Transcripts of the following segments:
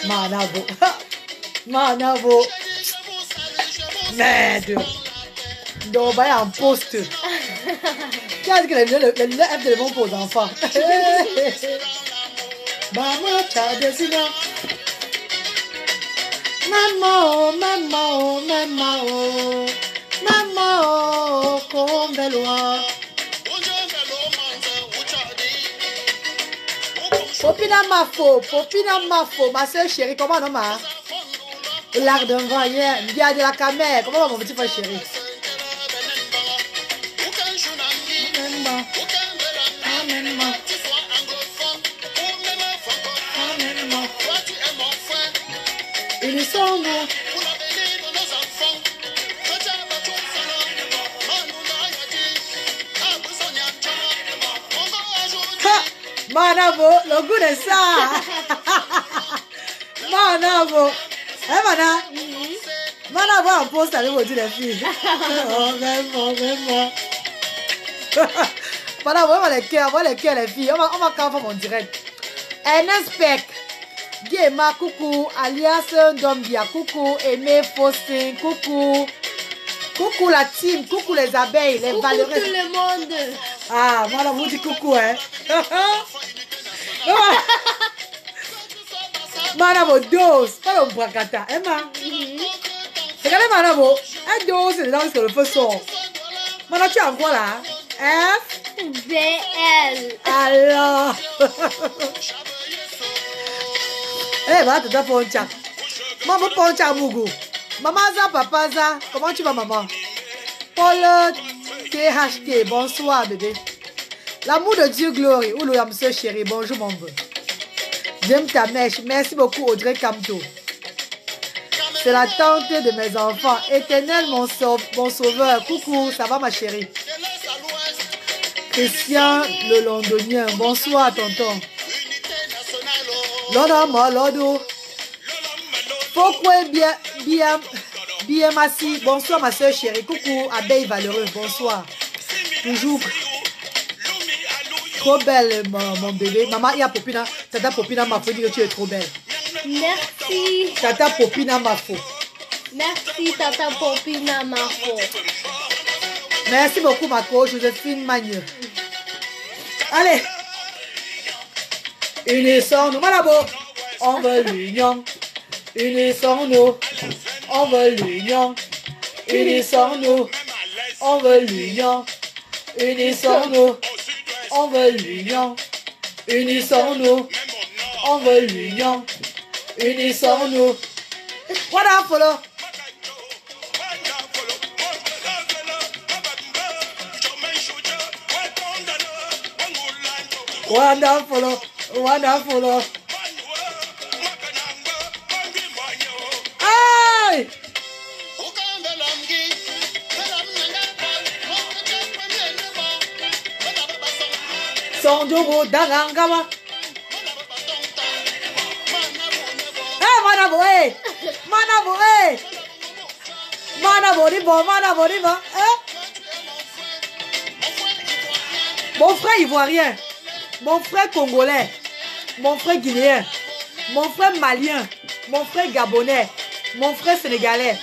Manavo. Manavo. Merde. Donc, bah, en poste. Qu'est-ce que le F de mon pour les enfants? Maman, t'as des images. Maman, maman, maman, maman, comme de loin. Popina Mafo, ma soeur chérie, comment on a? L'art d'un voyeur, bien de la caméra, comment mon petit frère chéri? Ils sont nous. Manavo, le goût de ça. Manavo. Hein, Mana? Manavo en poste avec vous, les filles. Oh, vraiment. Manavo, on va les cœurs, les filles. On va quand faire mon direct. Ernest Peck. Guéma, coucou. Alias Dombia, coucou. Aimé Faustin, coucou. Coucou la team, coucou les abeilles, les valeureuses. Coucou tout le monde. Ah, moi, là, vous dites coucou, hein. Manavo dose, pas le bracata, hein, ma? Regardez, Manavo, un dose, c'est là où le feu sort. Manavo, tu as quoi là? F? BL. Alors. Eh, va, tu dois faire un chat. Maman, pour un chat, Mougou. Maman, ça, papa, ça. Comment tu vas, maman? Paul THT, bonsoir, bébé. L'amour de Dieu, glory. Oulou, la monsieur chérie, bonjour, mon beau. J'aime ta mèche. Merci beaucoup, Audrey Camto. C'est la tante de mes enfants. Éternel, mon sauveur. Coucou, ça va, ma chérie? Christian, le londonien. Bonsoir, tonton. Lodo. Pourquoi bien, Massi. Bonsoir, ma soeur chérie. Coucou, abeille valeureuse. Bonsoir. Toujours. Trop belle, mon bébé. Maman, il y a Popina. Tata Popina Mafo dit que tu es trop belle. Merci. Tata Popina Mafo. Merci, Tata Popina Mafo. Merci beaucoup, ma coach, Joséphine Magne. Allez. Unissons-nous, Malabo. On veut l'union. Unissons-nous. On veut l'union. Unissons-nous. On veut l'union. Unissons-nous. On veut l'union. Unissons-nous. On veut l'union. Unissons-nous. Voilà, follow. Wonderful. Wonderful. Aïe! Sondoro Darangama. Manabo, Manabo. Mon frère ivoirien, mon frère congolais, mon frère guinéen, mon frère malien, mon frère gabonais, mon frère sénégalais,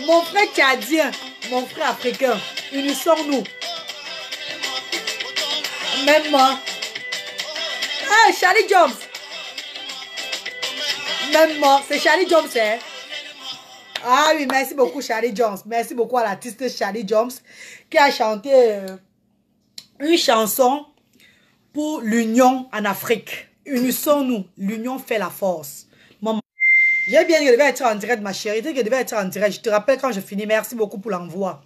mon frère tchadien, mon frère africain. Unissons-nous. Même moi. Hey, Charlie Jones. Même moi, c'est Charlie Jones, hein? Ah oui, merci beaucoup Charlie Jones. Merci beaucoup à l'artiste Charlie Jones qui a chanté une chanson pour l'union en Afrique. Unissons-nous, l'union fait la force. Maman, j'ai bien dit que je devais être en direct, ma chérie. Je devais être en direct. Je te rappelle quand je finis. Merci beaucoup pour l'envoi.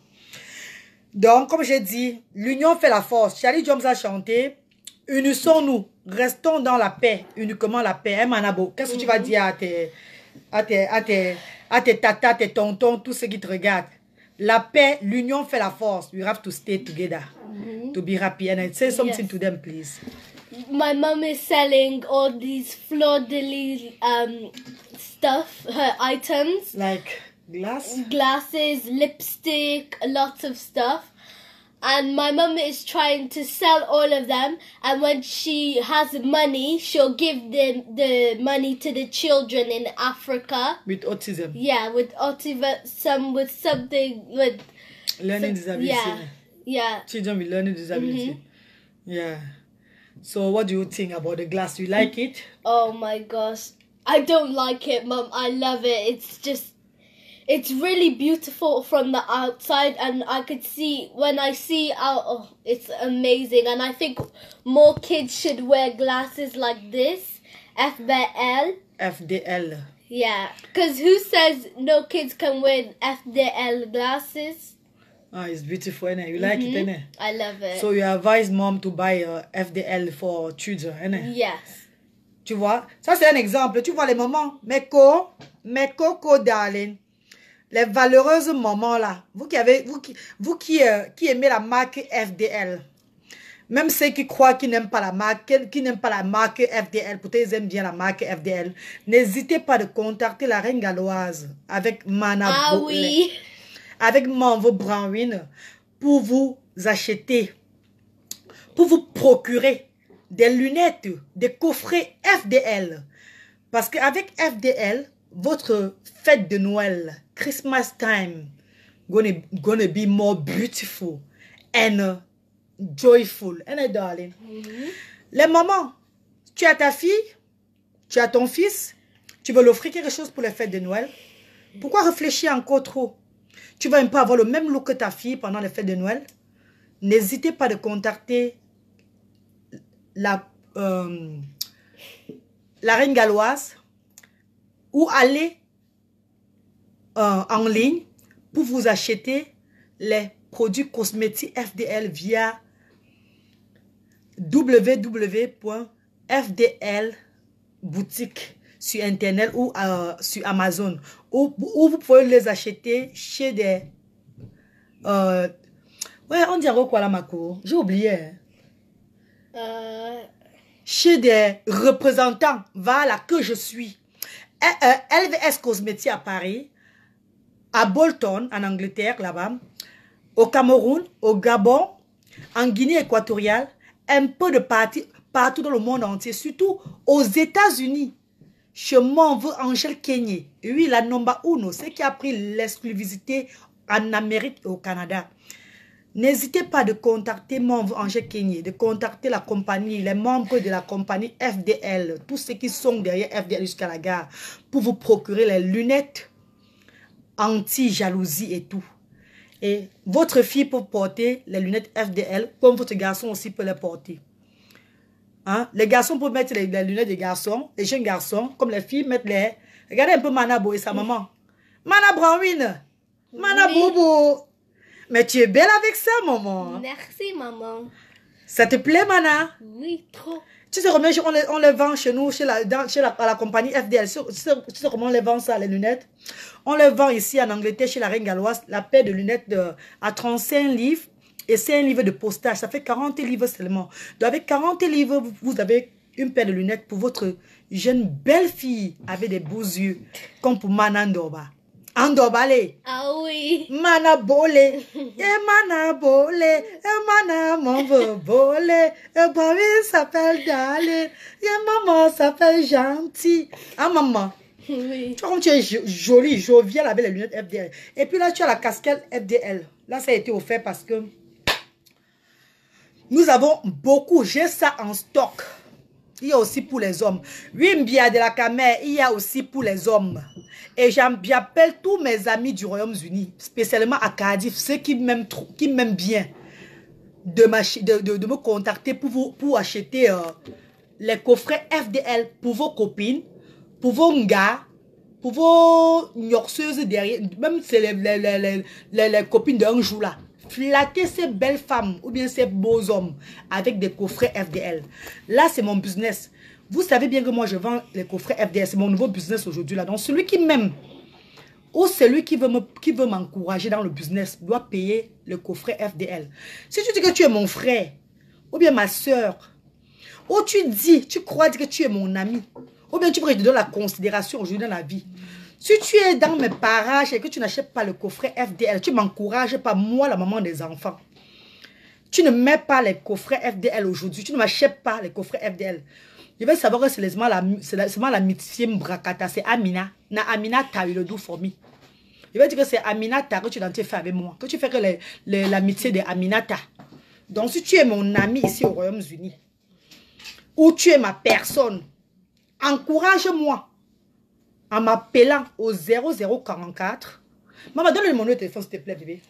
Donc, comme j'ai dit, l'union fait la force. Charlie Jones a chanté. Unissons-nous, restons dans la paix, uniquement la paix. Hein, Manabo, qu'est-ce que tu vas dire à tes tatas, tes tontons, tous ceux qui te regardent. La paix, l'union fait la force. You have to stay together to be happy. And I say something to them, please. My mum is selling all these fleur de lis stuff, her items, Like glass. glasses, lipstick, lots of stuff. And my mum is trying to sell all of them. And when she has money, she'll give the money to the children in Africa. With autism. Yeah, with autism, with something with Learning disability. yeah. Children with learning disability. Yeah. So what do you think about the glass? You like it? Oh my gosh, I don't like it, Mum. I love it. It's really beautiful from the outside, and I could see when I see out. Oh, it's amazing, and I think more kids should wear glasses like this, FDL. FDL. Yeah, because who says no kids can wear FDL glasses? Ah, it's beautiful, innit? You like it, innit? I love it. So you advise mom to buy FDL for children, innit? Yes. Tu vois? Ça, c'est un exemple. Tu vois les mamans? Mes coco darling. Les valeureuses mamans là. Vous qui aimez la marque FDL. Même ceux qui croient qu'ils n'aiment pas la marque, FDL, peut-être ils aiment bien la marque FDL. N'hésitez pas de contacter la reine galloise avec Mana Oui. avec Manvo Brownwin pour vous acheter, pour vous procurer des lunettes, des coffrets FDL. Parce qu'avec FDL, votre fête de Noël, Christmas time, gonna be more beautiful and joyful. And darling. Les mamans, tu as ta fille, tu as ton fils, tu veux l'offrir quelque chose pour les fêtes de Noël. Pourquoi réfléchir encore trop? Tu vas un peu avoir le même look que ta fille pendant les fêtes de Noël. N'hésitez pas de contacter la reine galloise ou aller en ligne pour vous acheter les produits cosmétiques FDL via www.fdlboutique sur internet ou sur Amazon, ou vous pouvez les acheter chez des ouais, on dirait quoi là, Mako? J'ai oublié. Chez des représentants, voilà, que je suis. LVS Cosmétiques à Paris, à Bolton en Angleterre, là-bas, au Cameroun, au Gabon, en Guinée équatoriale, un peu de partout dans le monde entier, surtout aux États-Unis. Chez Manvo Angèle Kenyé, oui, la number uno, c'est qui a pris l'exclusivité en Amérique et au Canada. N'hésitez pas de contacter Manvo Angèle Kenyé, de contacter la compagnie, les membres de la compagnie FDL, tous ceux qui sont derrière FDL jusqu'à la gare, pour vous procurer les lunettes anti-jalousie et tout. Et votre fille peut porter les lunettes FDL, comme votre garçon aussi peut les porter. Hein? Les garçons peuvent mettre les lunettes des garçons, les jeunes garçons, comme les filles mettent les... Regardez un peu Mana Bo et sa maman. Mana Brownwin, Mana Bobo. Mais tu es belle avec ça, maman. Merci, maman. Ça te plaît, Mana? Oui, trop. Tu sais combien on les vend chez nous, à la compagnie FDL. Tu sais comment on les vend ça, les lunettes? On les vend ici en Angleterre, chez la reine galloise, la paire de lunettes à 35 livres. Et c'est un livre de postage. Ça fait 40 livres seulement. Donc avec 40 livres, vous avez une paire de lunettes pour votre jeune belle fille avec des beaux yeux. Comme pour Mana Ndoba. Andobale. Ah oui. Mana Bole. Et Mana Bole. Et Mana Manvo Bole. Et Babi s'appelle Dale. Et maman s'appelle Gentil. Ah maman. Oui. Tu vois comme tu es jolie, joviale avec les lunettes FDL. Et puis là, tu as la casquette FDL. Là, ça a été offert parce que nous avons beaucoup. J'ai ça en stock. Il y a aussi pour les hommes. Oui, Mbia de la Camer, il y a aussi pour les hommes. Et j'appelle tous mes amis du Royaume-Uni, spécialement à Cardiff, ceux qui m'aiment bien, de me contacter pour acheter les coffrets FDL pour vos copines, pour vos gars, pour vos nyorseuses derrière, même c'est les copines d'un jour là. Flatter ces belles femmes ou bien ces beaux hommes avec des coffrets FDL. Là, c'est mon business. Vous savez bien que moi, je vends les coffrets FDL. C'est mon nouveau business aujourd'hui. Là. Donc, celui qui m'aime ou celui qui veut m'encourager dans le business doit payer le coffret FDL. Si tu dis que tu es mon frère ou bien ma soeur, ou tu crois que tu es mon ami, ou bien tu pourrais te donner la considération aujourd'hui dans la vie. Si tu es dans mes parages et que tu n'achètes pas le coffret FDL, tu m'encourages pas, moi, la maman des enfants. Tu ne mets pas les coffrets FDL aujourd'hui. Tu ne m'achètes pas les coffrets FDL. Je vais savoir que c'est seulement l'amitié Mbrakata. C'est Amina. Na Amina ta eu le doux for me. Je vais dire que c'est Aminata que tu as fait avec moi. Que tu fais que l'amitié de Aminata. Donc si tu es mon ami ici au Royaume-Uni, ou tu es ma personne, encourage-moi en m'appelant au 0044. Maman, donne le numéro de téléphone s'il te plaît, bébé.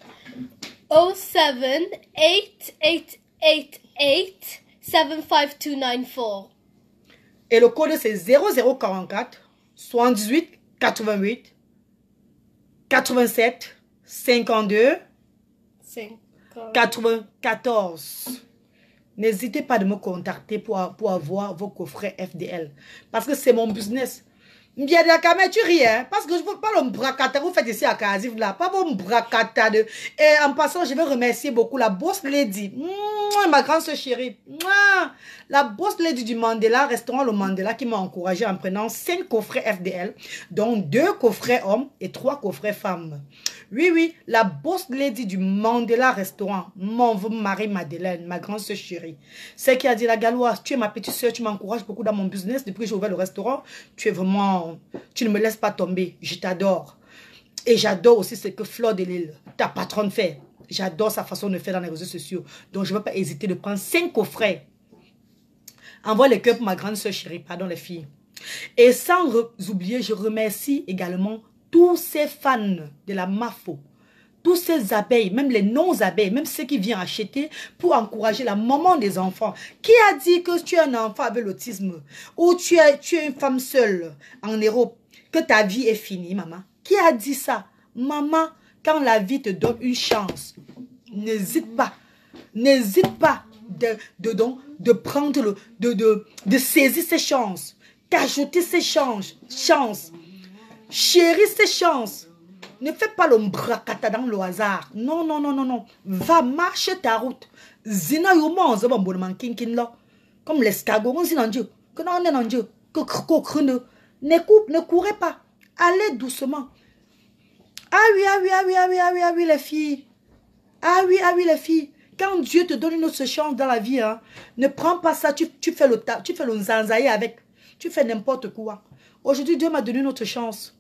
07-8888-75294. Et le code c'est 0044 78 88 87 52 94. N'hésitez pas de me contacter pour avoir vos coffrets FDL. Parce que c'est mon business. Bien de la tu ris, hein? Parce que je ne veux pas le bracata. Vous faites ici à Kazif, là. Pas vos bracata. Et en passant, je veux remercier beaucoup la boss lady. Ma grande soeur chérie. La boss lady du Mandela, restaurant Le Mandela, qui m'a encouragé en prenant 5 coffrets FDL, dont 2 coffrets hommes et 3 coffrets femmes. Oui, la boss lady du Mandela restaurant, mon Marie-Madeleine, ma grande soeur chérie. C'est qui a dit, la Galoise, tu es ma petite soeur, tu m'encourages beaucoup dans mon business. Depuis que j'ai ouvert le restaurant, tu es vraiment, tu ne me laisses pas tomber. Je t'adore. Et j'adore aussi ce que Fleur de Lille, ta patronne, fait. J'adore sa façon de faire dans les réseaux sociaux. Donc, je ne vais pas hésiter de prendre 5 coffrets. Envoie les cœurs pour ma grande soeur chérie, pardon les filles. Et sans oublier, je remercie également tous ces fans de la MAFO, tous ces abeilles, même les non-abeilles, même ceux qui viennent acheter pour encourager la maman des enfants. Qui a dit que tu es un enfant avec l'autisme ou tu es une femme seule en Europe, que ta vie est finie, maman? Qui a dit ça? Maman, quand la vie te donne une chance, n'hésite pas de prendre, de saisir ces chances, d'ajouter ces chances. Chéris ces chances. Ne fais pas le bracata dans le hasard. Non. Va, marche ta route. Zina yomo on bon man kinkin là. Comme l'escargot, on dit non Dieu. Que non non Dieu. Ne courez pas. Allez doucement. Ah oui les filles. Ah oui les filles. Quand Dieu te donne une autre chance dans la vie, hein, ne prends pas ça. Tu fais le zanzaï avec. Tu fais n'importe quoi. Aujourd'hui, Dieu m'a donné une autre chance.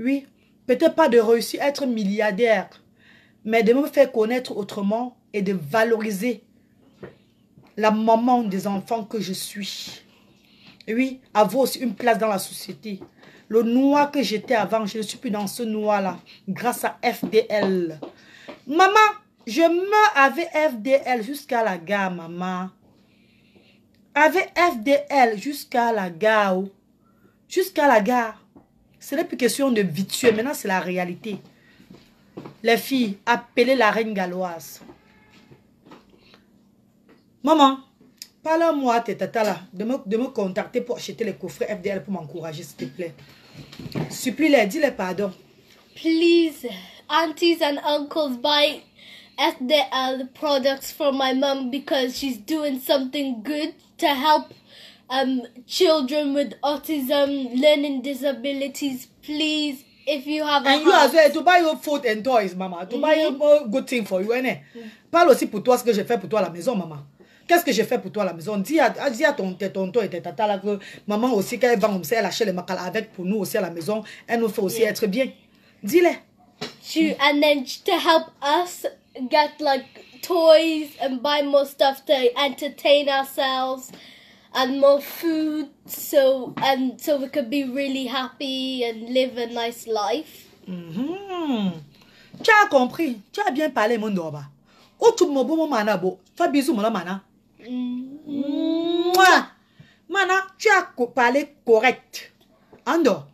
Oui, peut-être pas de réussir à être milliardaire, mais de me faire connaître autrement et de valoriser la maman des enfants que je suis. Et oui, avoir aussi une place dans la société. Le noir que j'étais avant, je ne suis plus dans ce noir-là, grâce à FDL. Maman, je meurs avec FDL jusqu'à la gare, maman. Avec FDL jusqu'à la gare. Jusqu'à la gare. Ce n'est plus question de virtue, maintenant c'est la réalité. Les filles, appelez la reine galloise. Maman, parle-moi à tes tatas là, de me contacter pour acheter les coffrets FDL pour m'encourager, s'il te plaît. Supplie-les, dis-les pardon. Please, aunties and uncles, buy FDL products for my mom because she's doing something good to help children with autism, learning disabilities. Please, if you have a and you as well, to buy your food and toys, mama. To buy a good thing for you, né? Parle aussi pour toi ce que j'ai fait pour toi à la maison, maman. Qu'est-ce que j'ai fait pour toi à la maison? Dis à ton tonton et tes tatas là que maman aussi, quand elle va comme ça, elle achète les macala avec pour nous aussi à la maison. Elle nous fait aussi être bien. Dis-les. And then to help us get like toys and buy more stuff to entertain ourselves. And more food, so we could be really happy and live a nice life. Tu as compris, tu as bien parlé mon doba. O tu mo bo mana bo, fa bisou mo la mana. Mana, tu as parlé correct. Ando,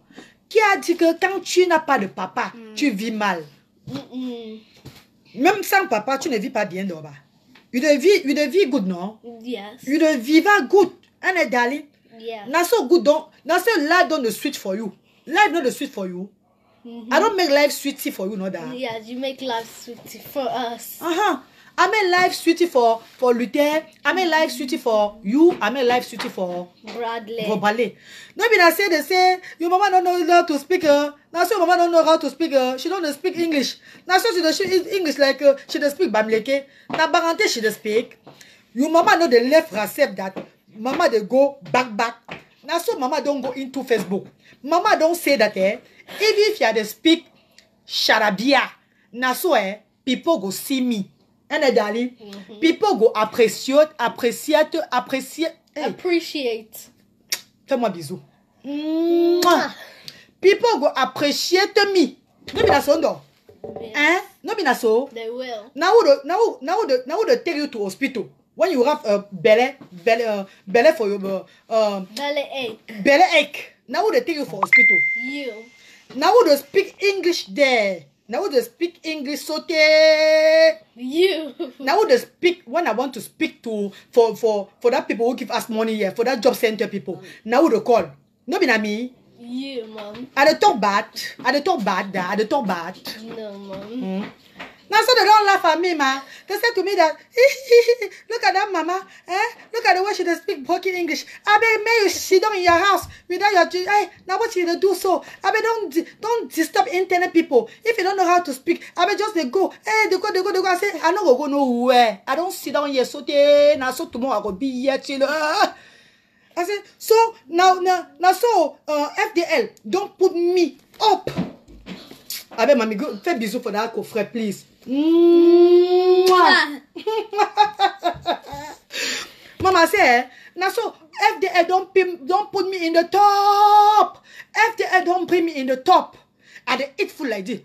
qui a dit que quand tu n'as pas de papa, tu vis mal. Même sans papa, tu ne vis pas bien doba. You the vie good, non? Yes. You the viva good. And darling, Yeah. Not so good, don't. Not so life don't the switch for you. Life not the switch for you. I don't make life sweetie for you, no that. Yeah, you make life sweetie for us. I make life sweetie for Luther. I make life sweetie for you. I make life sweetie for Bradley. For ballet. No be that say they say your mama don't know how to speak. Now so mama don't know how to speak. She don't speak English. Now so she does English like she does speak Bamileke. Now Barante she does speak. Your mama know the left accept that. Mama they go back. Now so mama don't go into Facebook. Mama don't say that even if you had to speak charabia. Now so people go see me. And darling, people go appreciate. Appreciate. Fais-moi bisou. People go appreciate me. No be na so no. Eh? No be na so. They will. Now they take you to hospital. When you have a belly for your belly ache. Now they take you for hospital. You. Now they speak English there. Now they speak English sote. You. Now they speak when I want to speak to for that people who give us money here, for that job center people. Now they call. No be na me. You, mom. I dey talk bad. No, mom. Now so they don't laugh at me, man. They say to me that look at that mama, look at the way she dey speak broken English. I beg may you sit down in your house without your now what you dey do so? I beg don't disturb internet people. If you don't know how to speak, I beg just they go. They go. I say I no go nowhere. I don't sit down here so now so tomorrow I go be here till I said so now so FDL don't put me up. I beg mommy go fais bisous for that coffret please. Mama say now so FDL don't put me in the top. FDL don't bring me in the top. I dey eat food like this.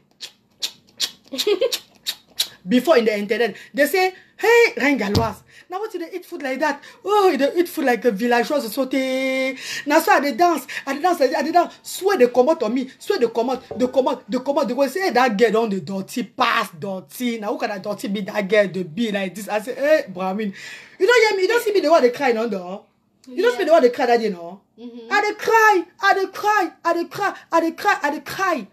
Before in the internet they say hey Rengaloise. Now what they eat food like that? Oh, they eat food like a villageois sauté. Now so they dance like that. Swear they come out on me. Swear they come out. They go say, hey, that girl on the dirty pass dirty. Now who can that dirty be that girl to be like this? I say, hey, Brahmin. You don't hear me. You don't see me the one they cry, no, though. You don't see me the one they cry that you know. I dey cry.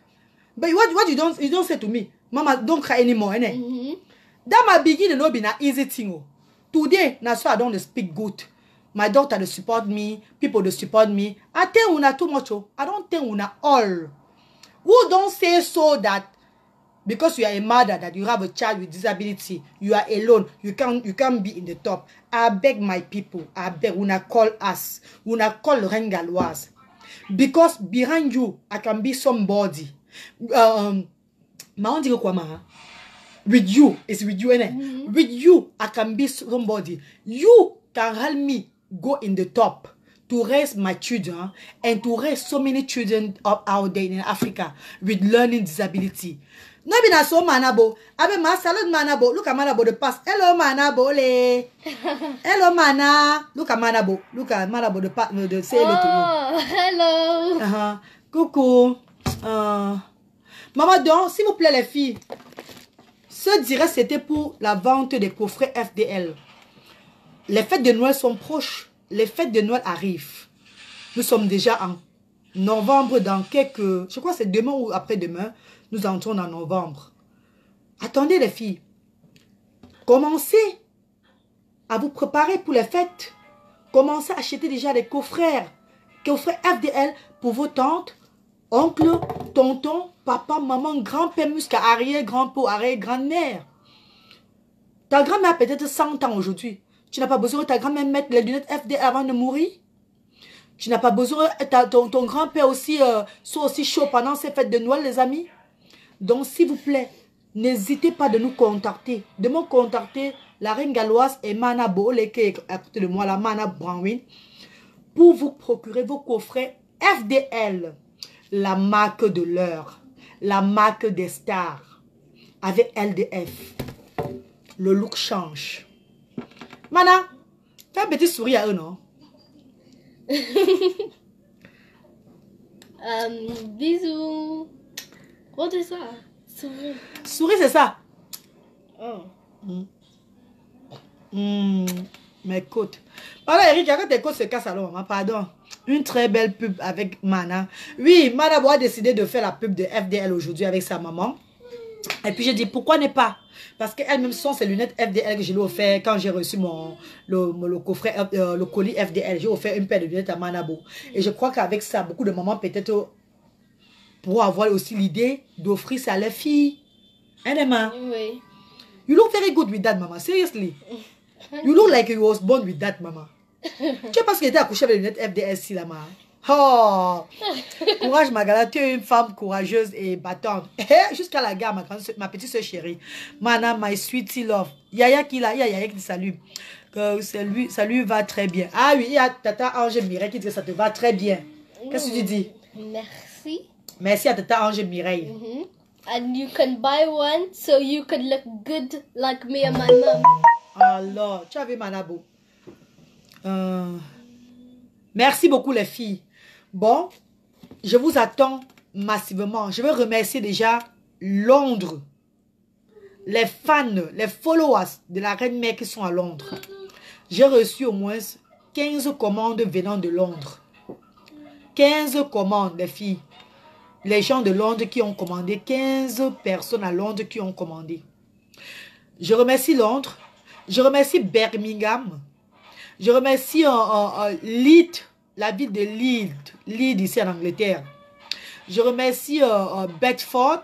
But what you don't say to me, Mama, don't cry anymore, innit? That my beginning no be na easy thing. Oh. Today, na so I don't speak good. My daughter they support me, people they support me. I tell una too much. Oh. I don't tell una all. Who don't say so that because you are a mother, that you have a child with disability, you are alone, you can't be in the top. I beg my people, I beg una call us, una call Rengaloise. Because behind you, I can be somebody. With you, it's with you, innit? With you, I can be somebody. You can help me go in the top to raise my children and to raise so many children out there in Africa with learning disability. No be na so manabo. Abe ma salute manabo. Look at manabo the past. Hello manabo le. Hello mana. Look at manabo. Look at manabo the past. The say hello to you. Hello. Coucou. Maman donc, s'il vous plaît les filles. Ce direct c'était pour la vente des coffrets FDL. Les fêtes de Noël sont proches. Les fêtes de Noël arrivent. Nous sommes déjà en novembre dans quelques... Je crois que c'est demain ou après-demain. Nous entrons en novembre. Attendez les filles. Commencez à vous préparer pour les fêtes. Commencez à acheter déjà des coffrets. Coffrets FDL pour vos tantes, oncles, tontons, papa, maman, grand-père, muscle, arrière-grand-père, arrière-grand-mère. Ta grand-mère a peut-être 100 ans aujourd'hui. Tu n'as pas besoin de ta grand-mère mettre les lunettes FDL avant de mourir. Tu n'as pas besoin de ton grand-père aussi soit aussi chaud pendant ces fêtes de Noël, les amis. Donc, s'il vous plaît, n'hésitez pas de nous contacter. De me contacter la Rengaloise et Mana Boole, qui est à côté de moi, la Mana Brownwin, pour vous procurer vos coffrets FDL. La marque de l'heure. La marque des stars. Avec LDF. Le look change. Mana, fais un petit sourire à eux, non? Bisous. What is that? Souris. Souris, c'est ça. Oh. Mes côtes. Voilà, Eric, quand tes côtes se cassent alors, maman, pardon. Une très belle pub avec Mana. Oui, Mana a décidé de faire la pub de FDL aujourd'hui avec sa maman. Et puis j'ai dit, pourquoi ne pas? Parce qu'elle-même sont ses lunettes FDL que je lui ai offert quand j'ai reçu le coffret, le colis FDL. J'ai offert une paire de lunettes à Manabo. Et je crois qu'avec ça, beaucoup de mamans peut-être pourront avoir aussi l'idée d'offrir ça à leurs filles. Hein, Emma? Oui. You look very good with that, mama. Seriously. You look like you was born with that, mama. Tu sais pas ce qu'il était accouché avec les lunettes FDS, là, maman. Oh! Courage, Magala. Tu es une femme courageuse et battante. Jusqu'à la gare, ma petite soeur chérie. Mana, my sweetie love. Yaya qui là, Yaya qui te salue. Que ça lui va très bien. Ah oui, il y a Tata Ange Mireille qui dit que ça te va très bien. Qu'est-ce que tu dis? Merci. Merci à Tata Ange Mireille. And you can buy one so you can look good like me and my mom. Alors, tu as vu Manabo. Merci beaucoup les filles. Bon, je vous attends massivement. Je veux remercier déjà Londres. Les fans, les followers de la Reine Mère qui sont à Londres. J'ai reçu au moins 15 commandes venant de Londres. 15 commandes les filles. Les gens de Londres qui ont commandé. 15 personnes à Londres qui ont commandé. Je remercie Londres. Je remercie Birmingham. Je remercie Leeds, la ville de Leeds ici en Angleterre. Je remercie Bedford,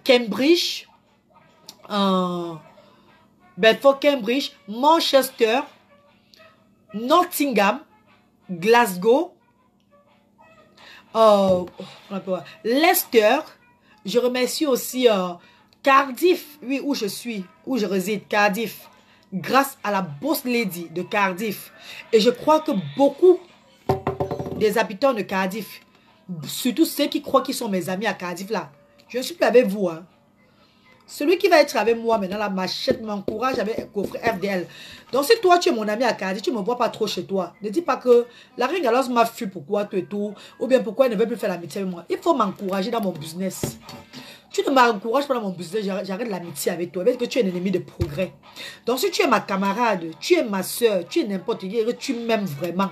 Cambridge, Cambridge, Manchester, Nottingham, Glasgow, Leicester. Je remercie aussi Cardiff, oui, où je réside, Cardiff. Grâce à la boss lady de Cardiff. Et je crois que beaucoup des habitants de Cardiff, surtout ceux qui croient qu'ils sont mes amis à Cardiff là, je ne suis plus avec vous. Hein. Celui qui va être avec moi maintenant, la machette m'encourage avec un coffret FDL. Donc si toi tu es mon ami à Cardiff, tu ne me vois pas trop chez toi. Ne dis pas que la reine Galoise m'a fui pourquoi tout et tout, ou bien pourquoi elle ne veut plus faire l'amitié avec moi. Il faut m'encourager dans mon business. Tu ne m'encourages pas dans mon business, j'arrête l'amitié avec toi. Parce que tu es un ennemi de progrès. Donc si tu es ma camarade, tu es ma soeur, tu es n'importe qui, tu m'aimes vraiment.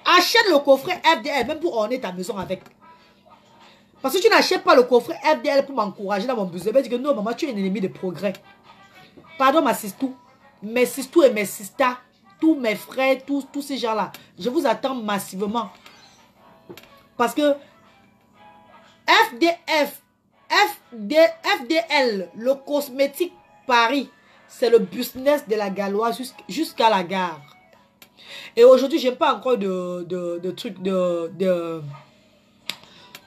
Achète le coffret FDL, même pour orner ta maison avec. Parce que tu n'achètes pas le coffret FDL pour m'encourager dans mon business. Parce que non, maman, tu es un ennemi de progrès. Pardon ma sistou. Mes sistous et mes sistas, tous mes frères, tous ces gens-là. Je vous attends massivement. Parce que FDL, le cosmétique Paris, c'est le business de la Galoise jusqu'à la gare. Et aujourd'hui, je n'ai pas encore de trucs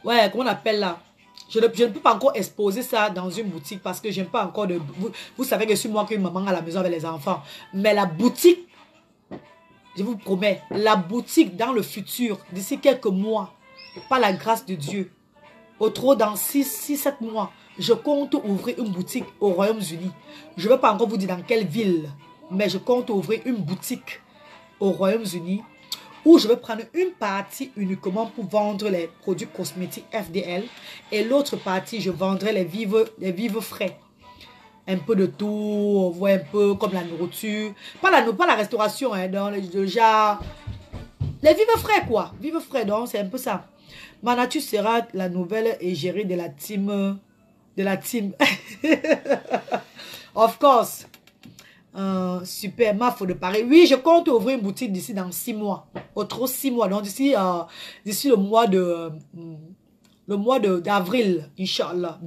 ouais, comment on appelle là? Je ne peux pas encore exposer ça dans une boutique parce que je n'ai pas encore de... Vous savez que je suis moi qui maman à la maison avec les enfants. Mais la boutique, je vous promets, la boutique dans le futur, d'ici quelques mois, par la grâce de Dieu, au trop dans 6-7 mois, je compte ouvrir une boutique au Royaume-Uni. Je ne vais pas encore vous dire dans quelle ville, mais je compte ouvrir une boutique au Royaume-Uni où je vais prendre une partie uniquement pour vendre les produits cosmétiques FDL et l'autre partie, je vendrai les vivres frais. Un peu de tout, un peu comme la nourriture. Pas la restauration, hein, dans le genre... Les vivres frais, quoi. Vivres frais, donc c'est un peu ça. Mana, tu seras la nouvelle égérie de la team. Of course. Super, ma faute de Paris. Oui, je compte ouvrir une boutique d'ici dans 6 mois. Autre 6 mois. Donc d'ici le mois d'avril, Inch'Allah.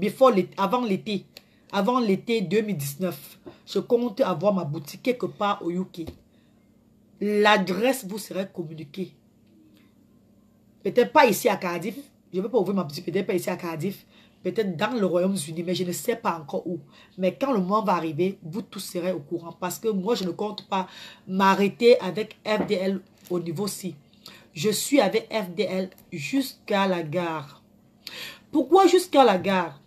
Avant l'été. Avant l'été 2019. Je compte avoir ma boutique quelque part au UK. L'adresse vous sera communiquée. Peut-être pas ici à Cardiff. Je ne vais pas ouvrir ma boutique, peut-être pas ici à Cardiff. Peut-être dans le Royaume-Uni, mais je ne sais pas encore où. Mais quand le moment va arriver, vous tous serez au courant. Parce que moi, je ne compte pas m'arrêter avec FDL au niveau-ci. Je suis avec FDL jusqu'à la gare. Pourquoi jusqu'à la gare?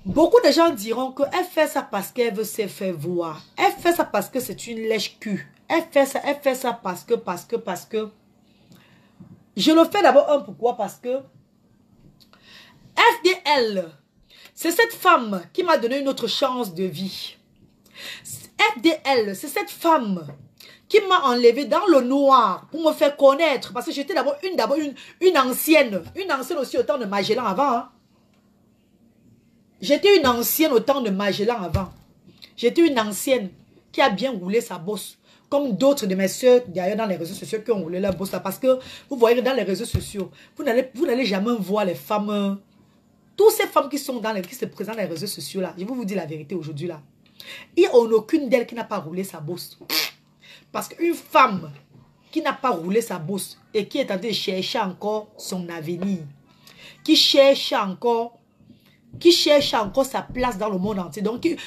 Beaucoup de gens diront qu'elle fait ça parce qu'elle veut se faire voir. Elle fait ça parce que c'est une lèche-cul. Elle fait ça parce que... Je le fais d'abord pourquoi? Parce que FDL, c'est cette femme qui m'a donné une autre chance de vie. FDL, c'est cette femme qui m'a enlevé dans le noir pour me faire connaître. Parce que j'étais d'abord une ancienne. Une ancienne aussi au temps de Magellan avant. Hein. J'étais une ancienne au temps de Magellan avant. J'étais une ancienne qui a bien roulé sa bosse. Comme d'autres de mes soeurs, d'ailleurs, dans les réseaux sociaux, qui ont roulé leur bosse là. Parce que vous voyez dans les réseaux sociaux, vous n'allez jamais voir les femmes. Toutes ces femmes qui sont qui se présentent dans les réseaux sociaux là. Je vais vous dire la vérité aujourd'hui là. Il n'y a aucune d'elles qui n'a pas roulé sa bosse. Parce qu'une femme qui n'a pas roulé sa bosse et qui est en train de chercher encore son avenir, qui cherche encore sa place dans le monde entier. Donc, une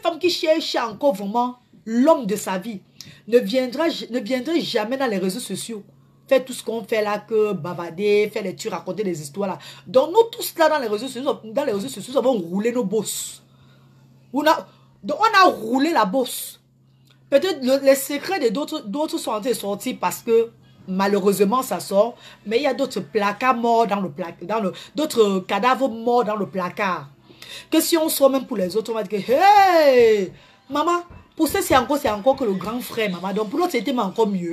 femme qui cherche encore vraiment l'homme de sa vie ne viendra jamais dans les réseaux sociaux. Faire tout ce qu'on fait là, que bavader, faire des trucs, raconter des histoires là. Donc, nous tous là dans les réseaux sociaux, nous avons roulé nos bosses. On a roulé la bosse. Peut-être les secrets de d'autres sont en train de sortir parce que malheureusement ça sort. Mais il y a d'autres placards morts dans le placard, d'autres cadavres morts dans le placard. Que si on sort même pour les autres, on va dire que hey, maman, pour ça c'est encore que le grand frère, maman. Donc pour l'autre c'était encore mieux.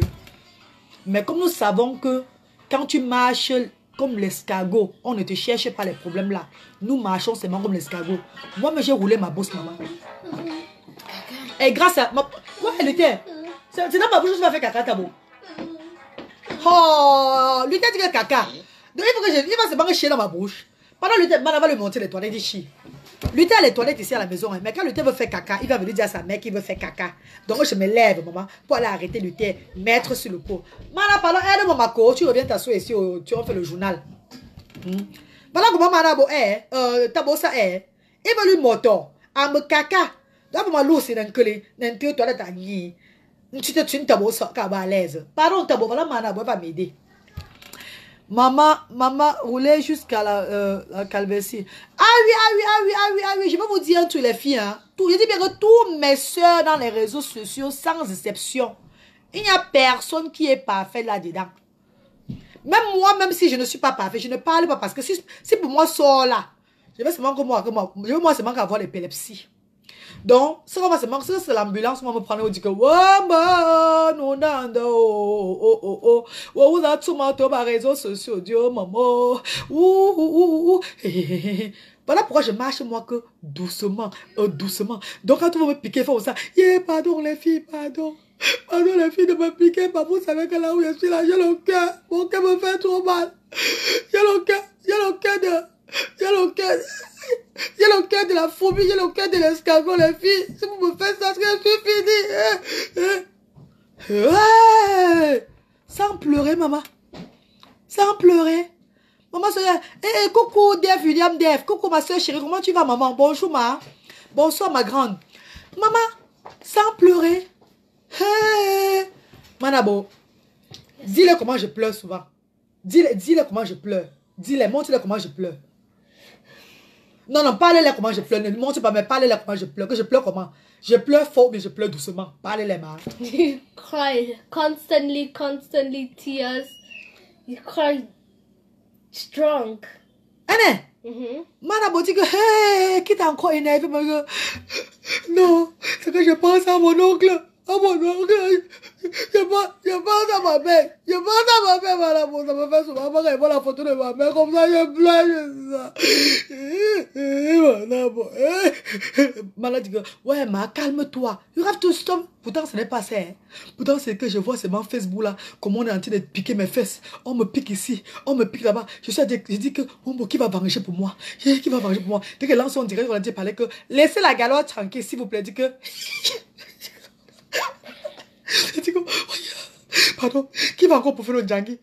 Mais comme nous savons que quand tu marches comme l'escargot, on ne te cherche pas les problèmes là. Nous marchons seulement comme l'escargot. Moi, j'ai roulé ma bosse, maman. Et grâce à... Quoi, elle était? C'est dans ma bouche que tu vas faire caca, Tabo. Oh, lui t'a dit que caca. Donc il va se banquer chier dans ma bouche. Pendant le temps, madame va lui monter les toilettes, il chie. Lui a les toilettes ici à la maison, hein. Mais quand lui veut faire caca, il va venir dire à sa mère qu'il veut faire caca. Donc je me lève, maman, pour aller arrêter lui mettre sur le pot. Madame, pardon, aide-moi, Mako, tu reviens t'asseoir ici, tu vas faire le journal. Voilà comment madame Tabo ça est. Il veut lui moto, à me caca. Donc moi l'eau c'est dans les toilettes à nier. Tu te tues Tabo ça, à l'aise. Pardon Tabo, voilà madame va m'aider. Maman roulait jusqu'à la calvitie. Ah oui, je vais vous dire tous les filles, hein. Je dis bien que tous mes soeurs dans les réseaux sociaux, sans exception, il n'y a personne qui est parfait là-dedans. Même moi, même si je ne suis pas parfait, je ne parle pas parce que si pour moi sort là, je vais seulement seulement avoir l'épilepsie. Donc, c'est l'ambulance, moi me prendre et dire que vous avez tout sur les réseaux sociaux, Dieu, maman. Voilà pourquoi je marche moi que doucement, doucement. Donc, quand vous me piquez, faut ça. Pardon les filles, pardon. Pardon les filles de me piquer, pas vous savez que là où je suis là, j'ai le cœur. Mon cœur me fait trop mal. J'ai le cœur de la fourmi, j'ai le cœur de l'escargot, les filles. Si vous me faites ça, je suis fini. Sans pleurer, maman. Sans pleurer. Maman, coucou, Dave, William, Dave. Coucou, ma soeur chérie. Comment tu vas, maman? Bonjour, ma. Bonsoir, ma grande. Maman, sans pleurer. Manabo, dis-le comment je pleure souvent. Dis-le comment je pleure. Dis-le, montre-le comment je pleure. Non, parlez-le comment je pleure. Ne montre pas, mais parlez-le comment je pleure. Que je pleure comment? Je pleure fort, mais je pleure doucement. Parlez-le, ma. You cry constantly tears. You cry strong. Anne? Manabo dit que, hey, qui t'a encore énervé? Non, c'est que je pense à mon oncle. Ah mon oncle, je pense à ma mère. Je pense à ma mère, madame. Ça me fait souvent quand je vois la photo de ma mère comme ça, je pleure. Madame dit que, ouais, ma calme-toi. You have to stop. Pourtant, ce n'est pas ça. Hein. Pourtant, c'est que je vois seulement Facebook là, comme on est en train de piquer mes fesses. On me pique ici, on me pique là-bas. Je dis que, qui va venger pour moi? Qui va venger pour moi? Dès que lance on dirait qu'on a dit parler que, laissez la galope tranquille, s'il vous plaît. Dit que, je dis que, pardon, qui va encore bouffer le djangui?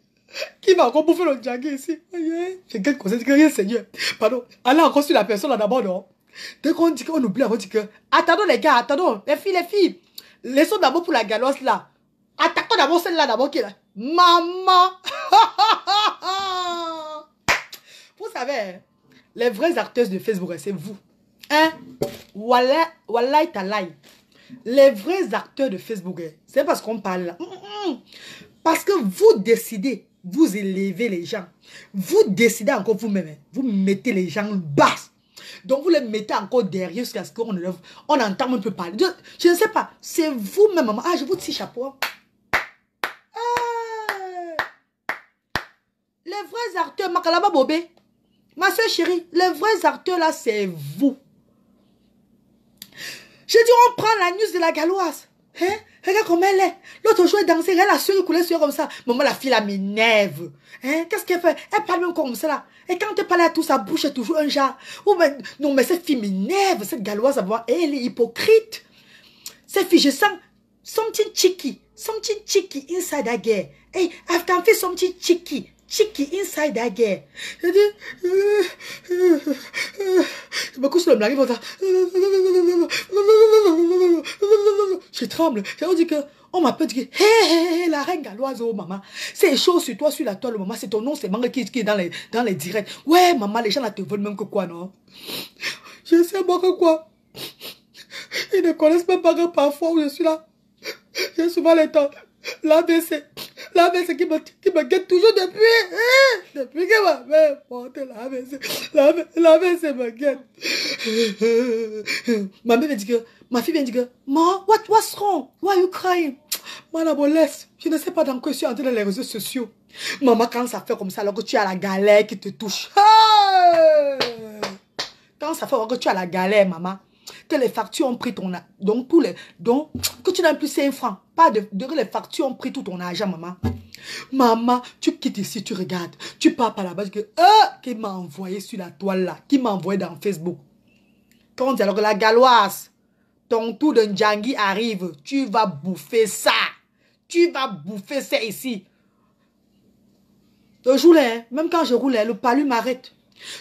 Qui va encore bouffer le djangui ici? Je gagne conseil, je dis que rien, Seigneur. Pardon, allez encore sur la personne là d'abord, non? Dès qu'on dit qu'on oublie, on dit que, attendons les gars, attendons, les filles. Laissons d'abord pour la galosse là. Attaquons d'abord celle-là d'abord qui est là. Maman! Vous savez, les vraies acteuses de Facebook, c'est vous. Hein? Wallahi talai. Les vrais acteurs de Facebook, c'est parce qu'on parle là. Parce que vous décidez, vous élevez les gens. Vous décidez encore vous-même. Vous mettez les gens bas. Donc, vous les mettez encore derrière jusqu'à ce qu'on on entend un peu parler. Je ne sais pas. C'est vous-même, maman. Ah, je vous tire chapeau. Les vrais acteurs, Makalaba Bobé, ma soeur chérie, les vrais acteurs là, c'est vous. J'ai dit, on prend la news de la Galoise. Hein? Regarde comment elle est. L'autre jour, elle dansait, elle a sueur, coulait sur comme ça. Maman, la fille, là, m'énerve. Hein? Qu'est-ce qu'elle fait? Elle parle même comme ça, là. Et quand elle parle à tout, sa bouche est toujours un genre. Oh, mais, non, mais cette fille m'énerve, cette Galoise, elle est hypocrite. Cette fille, je sens something cheeky inside that girl. Hey, I can feel something cheeky inside that girl. Je dis, je me couche sur le blague, comme ça. Je tremble. Je dis que, on m'appelle, dit que, hé, la reine Galoise, oh maman. C'est chaud sur toi, sur la toile, maman. C'est ton nom, c'est Manga qui est dans les directs. Ouais, maman, les gens là te veulent même que quoi, non? Je sais pas que quoi. Ils ne connaissent même pas que parfois où je suis là. J'ai souvent les temps. L'AVC qui me guette toujours depuis que ma mère porte l'AVC. L'AVC me guette. Ma fille vient dire que, Ma, what's wrong? Why are you crying? Moi, laisse. Je ne sais pas dans quoi je suis entrée dans les réseaux sociaux. Maman, quand ça fait comme ça, alors que tu as la galère qui te touche. Quand ça fait alors que tu as la galère, maman. Que les factures ont pris ton argent. Donc, que tu n'as plus 5 francs. Pas de les factures ont pris tout ton argent, maman. Maman, tu quittes ici, tu regardes. Tu pars par là-bas. Qui m'a envoyé sur la toile là. Qui m'a envoyé dans Facebook. Quand on dit alors que la Galoise, ton tour de Ndjangi arrive. Tu vas bouffer ça. Tu vas bouffer ça ici. Je roulais, même quand je roulais, le palu m'arrête.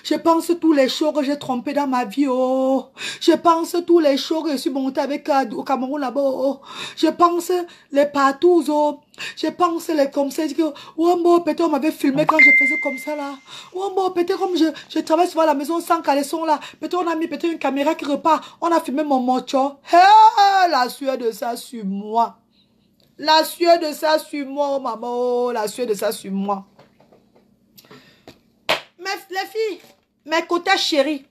Je pense tous les shows que j'ai trompé dans ma vie, oh. Je pense tous les shows que je suis montée avec au Cameroun là-bas, oh. Je pense les partout, oh. Je pense les comme ça, que, oh, bon, peut-être on m'avait filmé quand je faisais comme ça, là. Oh, bon, peut-être comme je travaille souvent à la maison sans caleçon, là. Peut-être on a mis peut-être une caméra qui repart. On a filmé mon mocho. Hey, la sueur de ça sur moi. La sueur de ça sur moi, oh, maman, oh, la sueur de ça sur moi. Les filles, mes côtés chéris,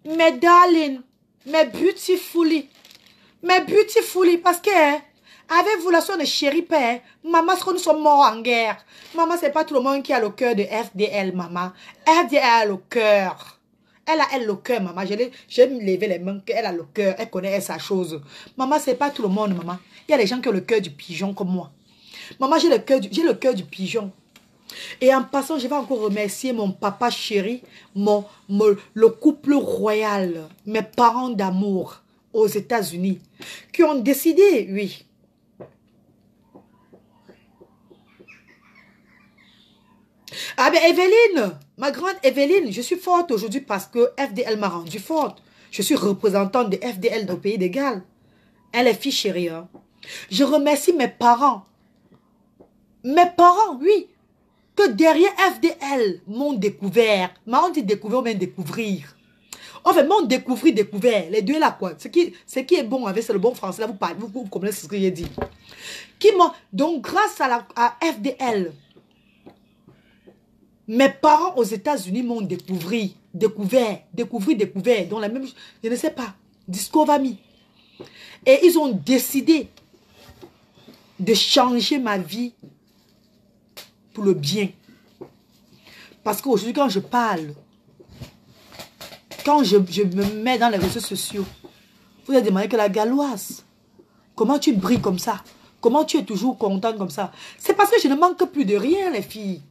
mes darling, mes beautifully, parce que, avec vous, la soeur ne chérit pas, maman, ce que nous sommes morts en guerre. Maman, c'est pas tout le monde qui a le cœur de FDL, maman. FDL a le cœur. Elle a le cœur, maman. J'ai levé les mains, elle a le cœur, elle connaît sa chose. Maman, c'est pas tout le monde, maman. Il y a des gens qui ont le cœur du pigeon comme moi. Maman, j'ai le cœur du pigeon. Et en passant, je vais encore remercier mon papa chéri, le couple royal, mes parents d'amour aux États-Unis, qui ont décidé, oui. Ah ben Evelyne, ma grande Evelyne, je suis forte aujourd'hui parce que FDL m'a rendue forte. Je suis représentante de FDL dans le pays des Galles. Elle est fille chérie. Hein. Je remercie mes parents. Mes parents, oui. Que derrière FDL m'ont découvert. M'ont dit découvert ou même découvrir. En fait, m'ont découvert. Les deux là quoi. Ce qui est bon avec c'est le bon français. Là, vous comprenez ce que j'ai dit. Donc, grâce à FDL, mes parents aux États-Unis m'ont découvert. Donc, la même, je ne sais pas. Discover me. Et ils ont décidé de changer ma vie pour le bien. Parce qu'aujourd'hui, quand je parle, quand je me mets dans les réseaux sociaux, vous avez demandé que la Galoise, comment tu brilles comme ça? Comment tu es toujours contente comme ça? C'est parce que je ne manque plus de rien, les filles.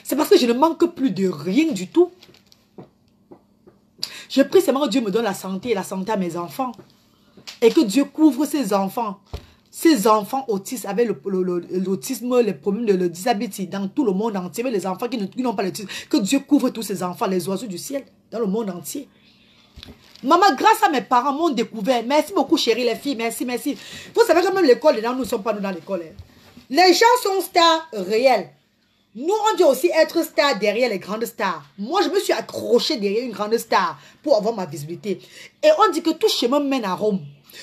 C'est parce que je ne manque plus de rien du tout. Je prie seulement que Dieu me donne la santé et la santé à mes enfants. Et que Dieu couvre ces enfants autistes avec l'autisme, les problèmes de disability dans tout le monde entier, mais les enfants qui n'ont pas l'autisme, que Dieu couvre tous ces enfants, les oiseaux du ciel, dans le monde entier. Maman, grâce à mes parents, m'ont découvert. Merci beaucoup, chérie, les filles, merci. Vous savez que même l'école, nous ne sommes pas nous dans l'école. Hein. Les gens sont stars réels. Nous, on dit aussi être star derrière les grandes stars. Moi, je me suis accrochée derrière une grande star pour avoir ma visibilité. Et on dit que tout chemin mène à Rome.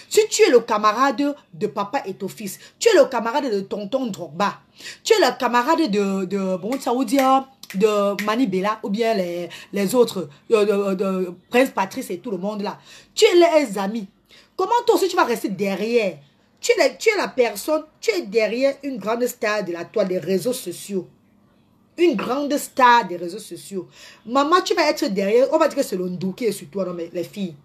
Si tu es le camarade de papa et ton fils, tu es le camarade de tonton Drogba, tu es le camarade de bon saoudien, de Manibela ou bien les autres, de Prince Patrice et tout le monde là. Tu es les amis. Comment toi aussi tu vas rester derrière? Tu es la personne, tu es derrière une grande star de la toile des réseaux sociaux. Une grande star des réseaux sociaux. Maman, tu vas être derrière, on va dire que c'est l'Ondouké sur toi, non mais les filles.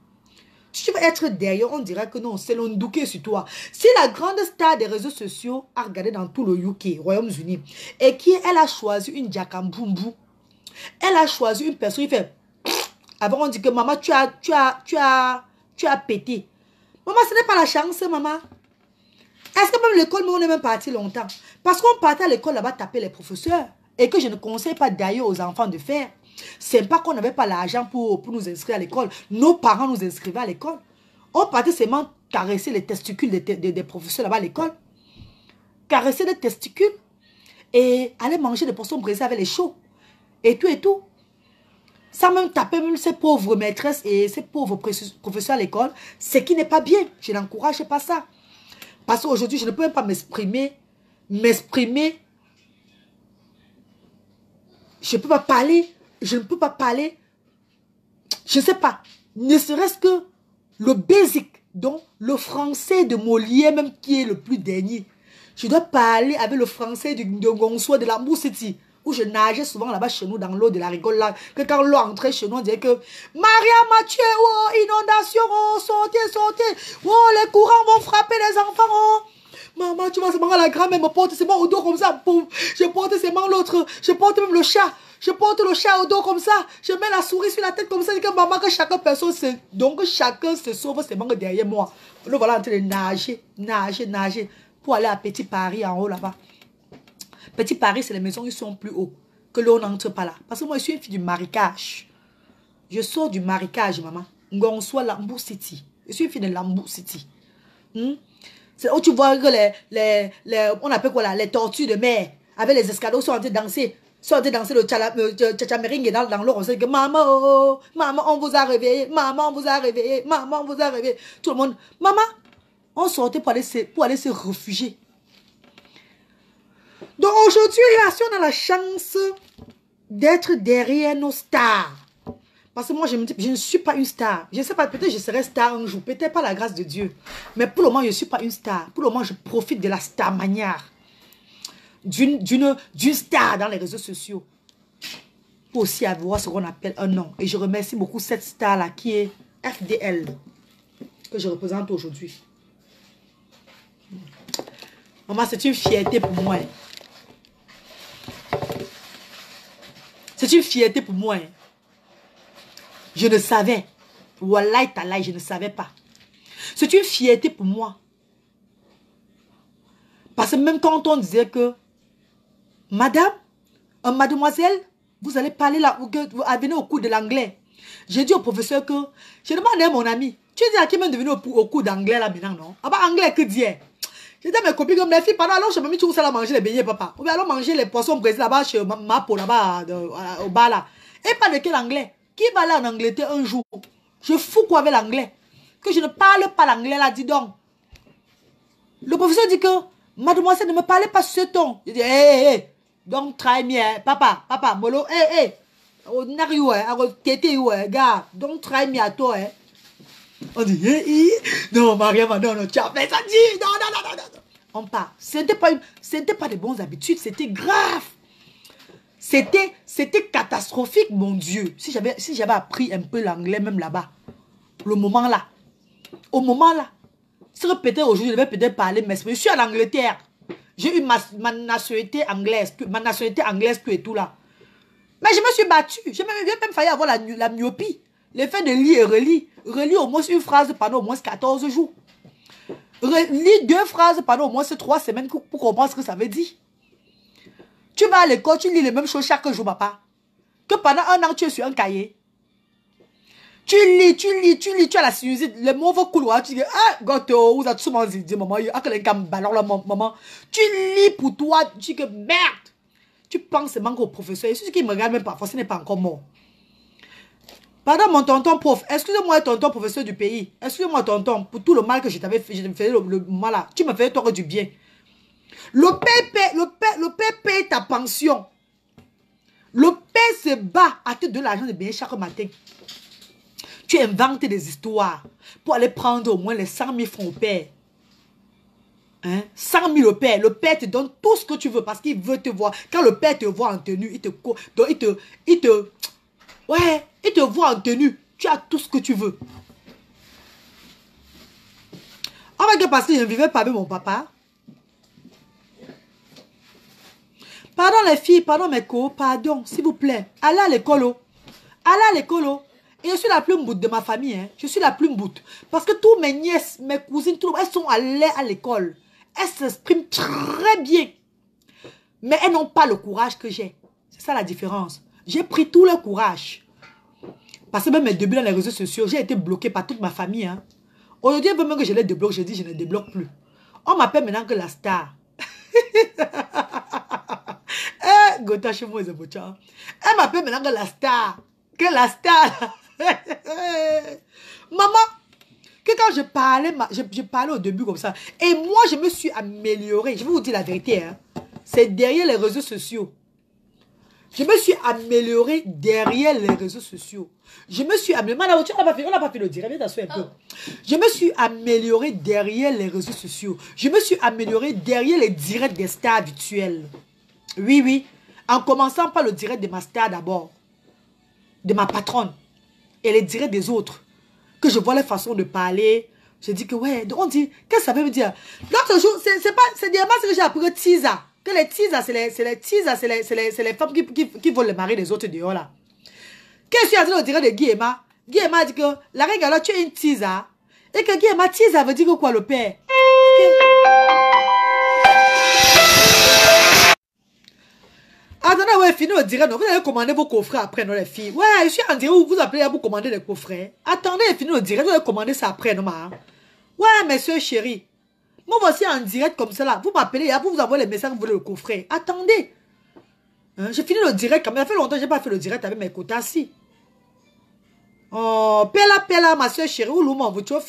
Tu vas être derrière, on dira que non, c'est l'Ondouké sur toi. Si la grande star des réseaux sociaux a regardé dans tout le UK, Royaume-Uni, et elle a choisi une Jakambumbu, elle a choisi une personne qui fait... Avant, on dit que maman, tu as pété. Maman, ce n'est pas la chance, maman. Est-ce que même l'école, on est même parti longtemps? Parce qu'on partait à l'école là-bas taper les professeurs. Et que je ne conseille pas d'ailleurs aux enfants de faire. C'est pas qu'on n'avait pas l'argent pour nous inscrire à l'école. Nos parents nous inscrivaient à l'école. On partait seulement caresser les testicules des professeurs là-bas à l'école. Caresser les testicules. Et aller manger des poissons braisés avec les choux. Et tout et tout. Sans même taper même ces pauvres maîtresses et ces pauvres professeurs à l'école. Ce qui n'est pas bien. Je n'encourage pas ça. Parce qu'aujourd'hui, je ne peux même pas m'exprimer. Je ne peux pas parler. Je ne peux pas parler. Je ne sais pas. Ne serait-ce que le basic, donc le français de Molière, même qui est le plus dernier. Je dois parler avec le français de Gonsois de la Mousseti, où je nageais souvent là-bas chez nous dans l'eau de la rigole là. Que quand l'eau entrait chez nous, on disait que Maria Mathieu, oh, inondation, oh, sortez. Oh, les courants vont frapper les enfants, oh. Maman, tu vois, c'est marrant, la grand-mère me porte seulement au dos comme ça. Boum. Je porte seulement l'autre. Je porte même le chat. Je porte le chat au dos comme ça. Je mets la souris sur la tête comme ça. Et que maman, que chaque personne se... Donc, chacun se sauve seulement derrière moi. Nous voilà en train de nager. Pour aller à Petit Paris en haut là-bas. Petit Paris, c'est les maisons qui sont plus hauts. Que l'on n'entre pas là. Parce que moi, je suis une fille du marécage. Je sors du marécage, maman. Ngonsois, Lambou City. Je suis une fille de Lambou City. C'est où tu vois que on appelle quoi là, les tortues de mer, avec les escadons, sont en train de danser. Sont en train de danser le tchamering dans l'eau. On sait que maman, oh, maman, on vous a réveillé. Maman, on vous a réveillé. Maman, on vous a réveillé. Tout le monde, maman, on sortait pour aller se réfugier. Donc aujourd'hui, on a la chance d'être derrière nos stars. Parce que moi, je me dis, je ne suis pas une star. Je ne sais pas, peut-être je serai star un jour. Peut-être pas la grâce de Dieu. Mais pour le moment, je ne suis pas une star. Pour le moment, je profite de la star manière. D'une star dans les réseaux sociaux. Pour aussi avoir ce qu'on appelle un nom. Et je remercie beaucoup cette star-là qui est FDL. Que je représente aujourd'hui. Maman, c'est une fierté pour moi. C'est une fierté pour moi. Je ne savais. Wallahi talaï, je ne savais pas. C'est une fierté pour moi. Parce que même quand on disait que madame, mademoiselle, vous allez parler là, vous venez au cours de l'anglais. J'ai dit au professeur que, j'ai demandé à mon ami, tu dis à qui même de venir au cours d'anglais là maintenant, non? Ah bah anglais que dire? J'ai dit à mes copines, mes filles, pendant alors je me mis tout ça à manger les beignets, papa. Ou bien allons manger les poissons braisés là-bas chez Mapo, là-bas, au bar là. Et pas de quel anglais? Qui va aller en Angleterre un jour? Je fous quoi avec l'anglais? Que je ne parle pas l'anglais là, dis donc. Le professeur dit que, mademoiselle, ne me parlez pas sur ce ton. Je dis, hé, donc try me, papa, molo, hé, nario, tété, gars, donc try me à toi, hein. On dit, non, Mariama, non, tu as fait ça, dis, non. On part. C'était pas de bonnes habitudes, c'était grave. C'était catastrophique, mon Dieu. Si j'avais appris un peu l'anglais, même là-bas, au moment là, si peut-être aujourd'hui, je devais peut-être parler, mais je suis en Angleterre. J'ai eu ma nationalité anglaise, tout et tout là. Mais je me suis battue. J'ai même failli avoir la myopie. Le fait de lire et relire au moins une phrase pendant au moins 14 jours. Lire 2 phrases pendant au moins 3 semaines pour comprendre ce que ça veut dire. Tu vas à l'école, tu lis les mêmes choses chaque jour, papa. Que pendant 1 an, tu es sur un cahier. Tu lis, tu as la sinusite, les mots vont couloir, tu dis, ah, goto, vous avez tout le monde dit, maman, maman. Tu lis pour toi, tu dis que merde. Tu penses seulement au professeur, et celui qui me regarde même parfois, ce n'est pas encore mort. Pardon, mon tonton prof, excusez-moi, tonton professeur du pays, excusez-moi, tonton, pour tout le mal que je t'avais fait, je te faisais le mal là, tu me faisais toi du bien. Le père paye ta pension. Le père se bat à te donner l'argent de bien chaque matin. Tu inventes des histoires pour aller prendre au moins les 100 000 francs au père. Hein? 100 000 au père. Le père te donne tout ce que tu veux parce qu'il veut te voir. Quand le père te voit en tenue, il te voit en tenue. Tu as tout ce que tu veux. Oh my God, parce que je ne vivais pas avec mon papa. Pardon les filles, pardon mes co, pardon, s'il vous plaît. Allez à l'école. Allez à l'école. Et je suis la plus mboute de ma famille. Hein. Je suis la plus mboute. Parce que tous mes nièces, mes cousines, elles sont allées à l'école. Elles s'expriment très bien. Mais elles n'ont pas le courage que j'ai. C'est ça la différence. J'ai pris tout le courage. Parce que même mes débuts dans les réseaux sociaux, j'ai été bloquée par toute ma famille. Hein. Aujourd'hui, même que je les débloque, je dis je ne débloque plus. On m'appelle maintenant que la star. Gota chez moi, elle m'appelle maintenant que la star. Que la star. Maman, que quand je parlais, je parlais au début comme ça. Et moi, je me suis améliorée. Je vais vous dire la vérité. Hein. C'est derrière les réseaux sociaux. Je me suis améliorée derrière les réseaux sociaux. Je me suis améliorée. On n'a pas fait le direct. Viens t'asseoir un peu. Je me suis améliorée derrière les réseaux sociaux. Je me suis améliorée derrière les directs des stars virtuels. Oui, oui. En commençant par le direct de ma star d'abord. De ma patronne. Et les directs des autres. Que je vois les façons de parler. Je dis que ouais. On dit, qu'est-ce que ça veut me dire? L'autre jour, c'est directement ce que j'ai appris que teaser. Que les teasers, c'est les femmes qui volent le mari des autres dehors là. Qu'est-ce que tu as dit au direct de Guillemard? Guillemard a dit que la règle alors tu es une teaser. Et que Guillemard teaser veut dire que quoi le père? Attendez, ouais, fini le direct. Vous allez commander vos coffrets après, non, les filles. Ouais, je suis en direct où vous appelez à vous commander des coffrets. Attendez, fini le direct. Vous allez commander ça après, non, ma. Ouais, mes soeurs chéries. Moi, voici en direct comme ça là. Vous m'appelez pour vous envoyer les messages, vous voulez le coffret. Attendez. Hein, j'ai fini le direct quand même. Ça fait longtemps que je n'ai pas fait le direct avec mes quotas si. Oh, pela, ma soeur chérie. Où l'on m'envoie, tu vois,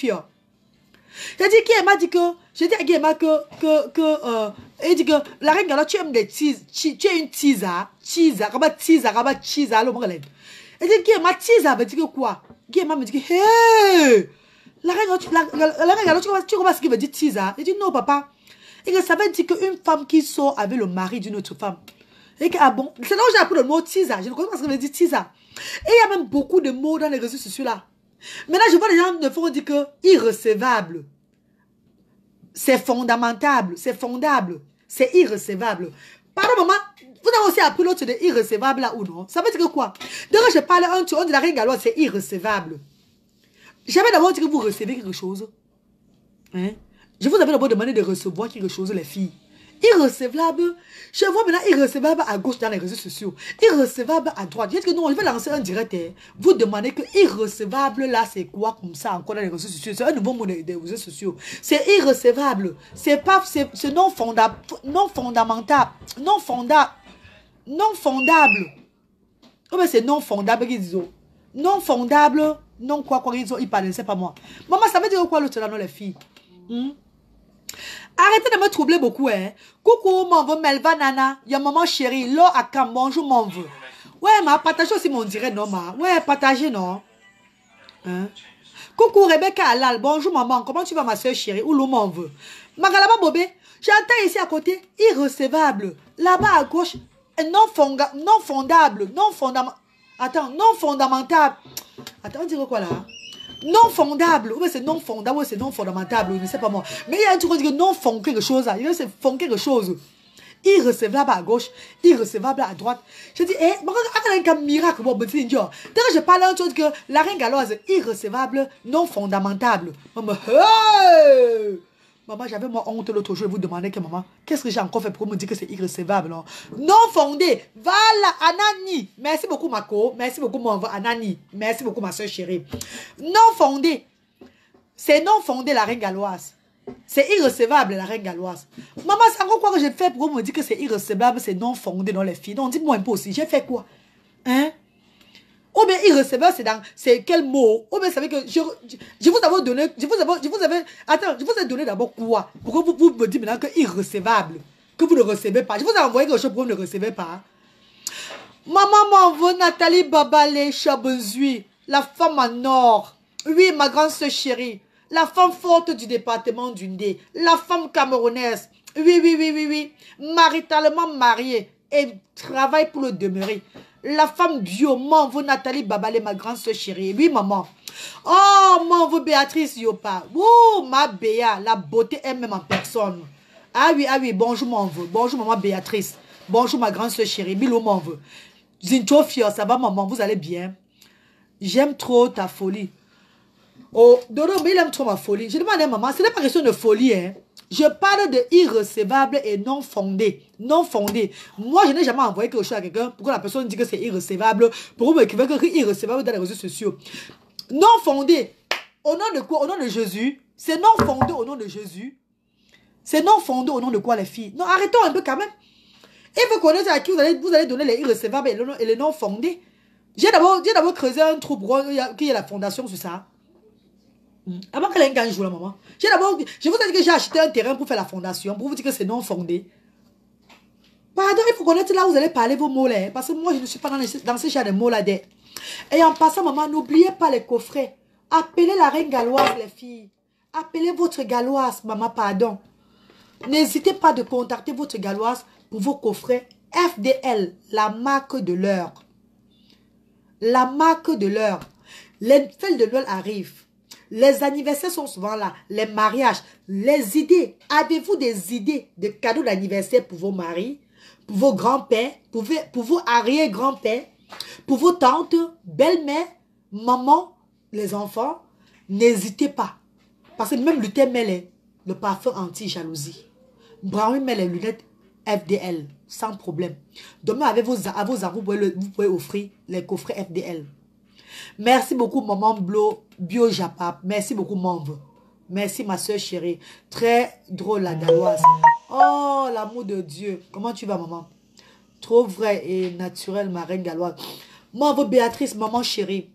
j'ai dit qu'il m'a dit que. J'ai dit à Guéma il dit que la reine, alors tu aimes des teas. Tu es une teaser. Teaser. Comment teaser? Comment teaser? Alors, moi, il dit Guéma teaser veut dire que quoi? Guéma me dit que, hey! La reine, tu vois ce qu'il veut dire teaser? Il dit non, papa. Et que ça veut dire qu'une femme qui sort avec le mari d'une autre femme. Et que, ah bon, c'est là où j'ai appris le mot teaser. Je ne connais pas ce que veut dire teaser. Et il y a même beaucoup de mots dans les réseaux sociaux là. Maintenant, je vois les gens de fond dire que irrecevable. C'est fondamentable. C'est fondable. C'est irrecevable. Pardon, maman. Vous avez aussi appris l'autre de irrecevable là ou non? Ça veut dire que quoi? Donc, je parle un tour, on dit la reine galloise, c'est irrecevable. J'avais d'abord dit que vous recevez quelque chose. Hein? Je vous avais d'abord demandé de recevoir quelque chose, les filles. Irrecevable. Je vois maintenant irrecevable à gauche dans les réseaux sociaux. Irrecevable à droite. Je dis que non, je vais lancer un direct. Vous demandez que irrecevable là, c'est quoi comme ça encore dans les réseaux sociaux? C'est un nouveau mot des réseaux sociaux. C'est irrecevable. C'est pas, c'est non fondable. Non fondamental. Non fondable. Non fondable. Oh, mais c'est non fondable qu'ils disent. Non fondable. Non quoi ils ont. Ils parlent, c'est pas moi. Maman, ça veut dire quoi l'autre là, non, les filles? Arrêtez de me troubler beaucoup, hein. Coucou, mon veut Melva Nana. Y'a maman chérie. Lo Akam, bonjour, mon veut. Ouais, ma, partagez aussi mon direct, non, ma. Ouais, partagez, non. Hein? Coucou, Rebecca Alal. Bonjour, maman. Comment tu vas, ma soeur chérie? Où l'eau m'en veut? Magalaba Bobé. J'entends ici à côté, irrecevable. Là-bas à gauche, non fondable. Non fondamental. Attends, non fondamental. Attends, on dirait quoi là? Non fondable. Oui, c'est non fondable. Oui, c'est non fondamentable. Je ne sais pas moi. Mais il y a un truc qui dit que non fond quelque chose. Il c'est fond quelque chose. Irrecevable à gauche. Irrecevable à droite. Je dis, eh, il y a un miracle. Dès que je parle d'un truc que la reine galloise, irrecevable, non fondamentable. Maman, hey! Maman, j'avais moi honte l'autre jour. Je vous demandais que maman, qu'est-ce que j'ai encore fait pour me dire que c'est irrecevable? Non, non fondé. Voilà, Anani. Merci beaucoup, Mako. Merci beaucoup, mon Anani. Merci beaucoup, ma soeur chérie. Non fondé. C'est non fondé, la reine galloise. C'est irrecevable, la reine galloise. Maman, c'est encore quoi que j'ai fait pour me dire que c'est irrecevable, c'est non fondé dans les filles? Non, dites-moi un peu aussi. J'ai fait quoi? Hein? Ou bien irrecevable, c'est quel mot? Ou bien, vous savez que je vous avais donné, attends, je vous ai donné d'abord quoi? Pourquoi vous me dites maintenant que irrecevable, que vous ne recevez pas? Je vous ai envoyé quelque chose pour que vous ne recevez pas. Maman m'envoie Nathalie Babale Chabenzui, la femme en or. Oui, ma grande soeur chérie. La femme forte du département du Ndé. La femme camerounaise. Oui, oui, oui, oui, oui. Maritalement mariée et travaille pour le demeurer. La femme bio, m'envoie Nathalie Babale, ma grande soeur chérie. Oui, maman. Oh, m'envoie Béatrice Yopa. Oh, ma Béa, la beauté elle-même en personne. Ah oui, bonjour, m'envoie. Bonjour, maman Béatrice. Bonjour, ma grande soeur chérie. Bilo, m'envoie. Zinchofia, ça va, maman, vous allez bien? J'aime trop ta folie. Oh, Dodo, mais il aime trop ma folie. Je demande à maman, ce n'est pas question de folie, hein. Je parle de irrecevable et non fondé. Non fondé. Moi, je n'ai jamais envoyé quelque chose à quelqu'un pour que la personne dise que c'est irrecevable. Pour vous m'écrivez que c'est irrecevable dans les réseaux sociaux. Non fondé. Au nom de quoi? Au nom de Jésus. C'est non fondé au nom de Jésus. C'est non fondé au nom de quoi, les filles? Non, arrêtons un peu quand même. Il faut connaître à qui vous allez donner les irrecevables et les non fondés. J'ai d'abord creusé un trou pour qu'il y ait la fondation sur ça. Avant qu'elle ait un jour, la maman. Je vous ai dit que j'ai acheté un terrain pour faire la fondation, pour vous dire que c'est non fondé. Pardon, il faut connaître là où vous allez parler vos mots là. Parce que moi, je ne suis pas dans ce genre de mots là. Et en passant, maman, n'oubliez pas les coffrets. Appelez la reine galloise, les filles. Appelez votre galloise, maman, pardon. N'hésitez pas de contacter votre galloise pour vos coffrets FDL, la marque de l'heure. La marque de l'heure. Les fêtes de Noël arrivent. Les anniversaires sont souvent là. Les mariages, les idées. Avez-vous des idées de cadeaux d'anniversaire pour vos maris, pour vos grands-pères, pour vos arrière-grands-pères, pour vos tantes, belles-mères, maman, les enfants? N'hésitez pas. Parce que même Luther met le parfum anti-jalousie. Brown met les lunettes FDL, sans problème. Demain, avec vos amis, vous pouvez offrir les coffrets FDL. Merci beaucoup, maman Bio Japap. Merci beaucoup, Manve. Merci, ma soeur chérie. Très drôle, la galloise. Oh, l'amour de Dieu. Comment tu vas, maman? Trop vrai et naturel, ma reine galloise. Manve Béatrice, maman chérie.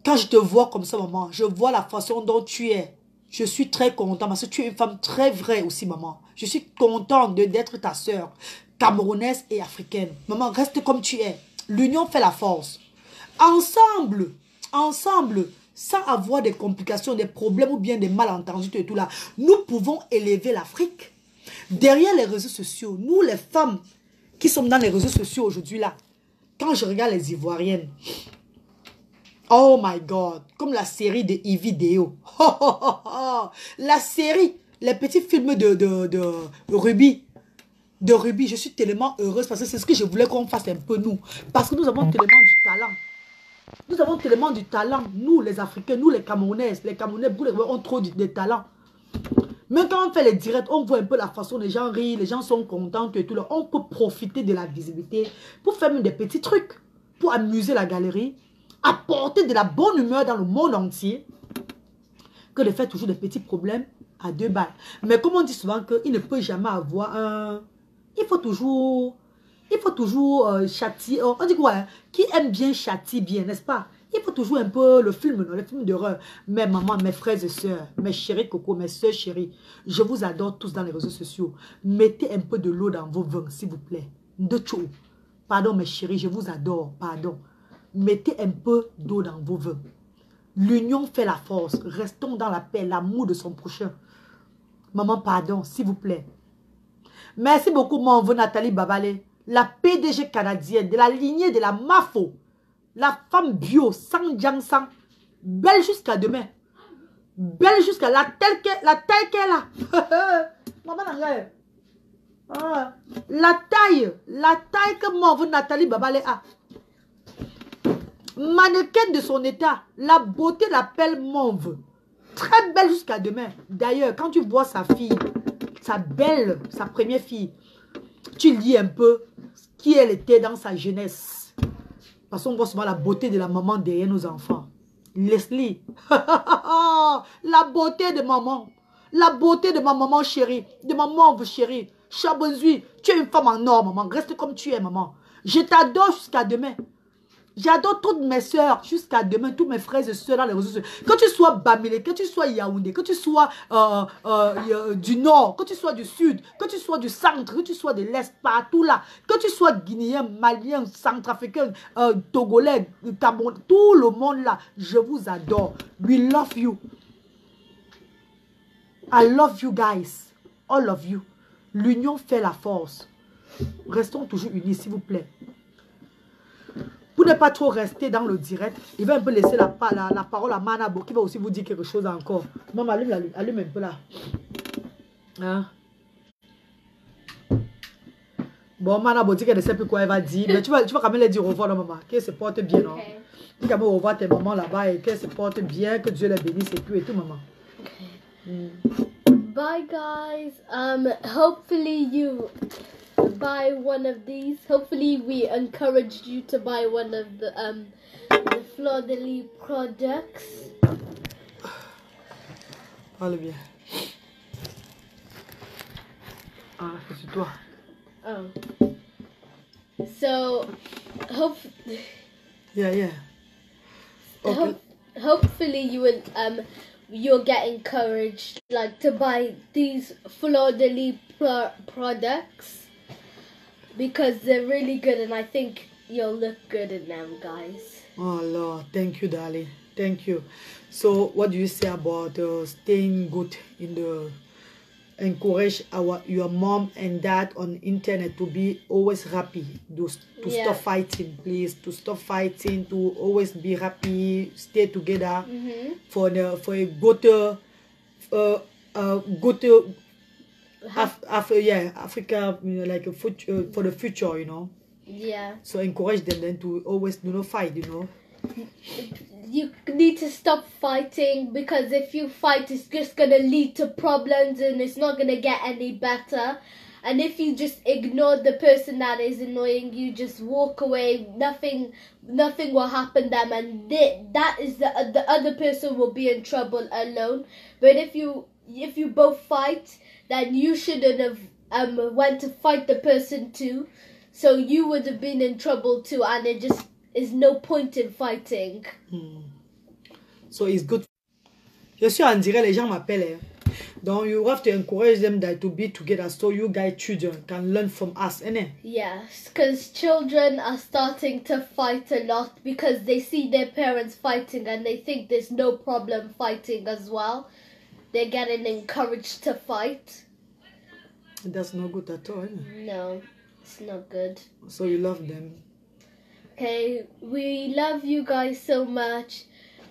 Quand je te vois comme ça, maman, je vois la façon dont tu es. Je suis très contente parce que tu es une femme très vraie aussi, maman. Je suis contente d'être ta soeur, camerounaise et africaine. Maman, reste comme tu es. L'union fait la force. Ensemble, sans avoir des complications, des problèmes ou bien des malentendus et tout là, nous pouvons élever l'Afrique. Derrière les réseaux sociaux, nous les femmes qui sommes dans les réseaux sociaux aujourd'hui là, quand je regarde les Ivoiriennes, oh my God, comme la série de e-vidéo, la série, les petits films de Ruby. De Ruby, je suis tellement heureuse parce que c'est ce que je voulais qu'on fasse un peu nous. Parce que nous avons tellement du talent. Nous avons tellement du talent, nous les Africains, nous les Camerounaises. Les Camerounais, vous ont trop de talent. Même quand on fait les directs, on voit un peu la façon, les gens rient, les gens sont contents et tout. On peut profiter de la visibilité pour faire même des petits trucs, pour amuser la galerie, apporter de la bonne humeur dans le monde entier, que de faire toujours des petits problèmes à 2 balles. Mais comme on dit souvent qu'il ne peut jamais avoir un... Il faut toujours châtier. On dit quoi? Hein? Qui aime bien châtie bien, n'est-ce pas? Il faut toujours un peu le film d'horreur. Mais maman, mes frères et sœurs, mes chéris coco, mes sœurs chéries, je vous adore tous dans les réseaux sociaux. Mettez un peu de l'eau dans vos vins, s'il vous plaît. Pardon, mes chéris, je vous adore. Pardon. Mettez un peu d'eau dans vos vins. L'union fait la force. Restons dans la paix, l'amour de son prochain. Maman, pardon, s'il vous plaît. Merci beaucoup, mon neveu Nathalie Babale, la PDG canadienne de la lignée de la Mafo, la femme bio, sans Jiangsan, belle jusqu'à demain, belle jusqu'à la taille qu'elle a. Maman, la taille que mon neveu Nathalie Babale a. Mannequin de son état, la beauté l'appelle mauve. Très belle jusqu'à demain. D'ailleurs, quand tu vois sa fille, sa première fille, tu lis un peu qui elle était dans sa jeunesse. Parce qu'on voit souvent la beauté de la maman derrière nos enfants. Leslie. La beauté de maman. La beauté de ma maman chérie. De ma maman chérie. Chabenzui, tu es une femme en or, maman. Reste comme tu es, maman. Je t'adore jusqu'à demain. J'adore toutes mes soeurs, jusqu'à demain, tous mes frères et soeurs dans les réseaux sociaux. Que tu sois Bamilé, que tu sois Yaoundé, que tu sois du nord, que tu sois du sud, que tu sois du centre, que tu sois de l'est, partout là. Que tu sois guinéen, malien, centrafricain, togolais, Cameroun, tout le monde là. Je vous adore. We love you. I love you guys. All of you. L'union fait la force. Restons toujours unis, s'il vous plaît. Pour ne pas trop rester dans le direct, il va un peu laisser la parole à Manabo qui va aussi vous dire quelque chose encore. Maman, allume un peu là. Hein? Bon, Manabo dit qu'elle ne sait plus quoi elle va dire. Mais tu vas quand même lui dire au revoir, non, maman. Qu'elle se porte bien, non? Okay. Dis quand même au revoir tes mamans là-bas et qu'elle se porte bien, que Dieu les bénisse et tout, maman. Okay. Bye, guys. Hopefully you buy one of these. Hopefully we encouraged you to buy one of the Fleur de Lis products. Parle bien. Ah, c'est toi. Oh. So, yeah. Okay. Hopefully you would you'll get encouraged like to buy these Fleur de Lis products. Because they're really good and I think you'll look good in them, guys. Oh, Lord. Thank you, darling. Thank you. So, what do you say about staying good in the... Encourage your mom and dad on internet to be always happy. To stop fighting, please. To stop fighting, to always be happy, stay together for a good... Africa, you know, like a for the future, you know. Yeah. So encourage them then to always do not fight, you know. You need to stop fighting because if you fight, it's just gonna lead to problems and it's not gonna get any better. And if you just ignore the person that is annoying you, just walk away. Nothing will happen to them, and that is the other person will be in trouble alone. But if you both fight, then you shouldn't have went to fight the person too, so you would have been in trouble too, and it just is no point in fighting. So it's good. Je suis en direct, les gens m'appellent. Donc you have to encourage them that to be together so you guys children can learn from us, innit? Yes, because children are starting to fight a lot because they see their parents fighting and they think there's no problem fighting as well. They're getting encouraged to fight. That's not good at all, isn't it? No, it's not good. So you love them. Okay, we love you guys so much.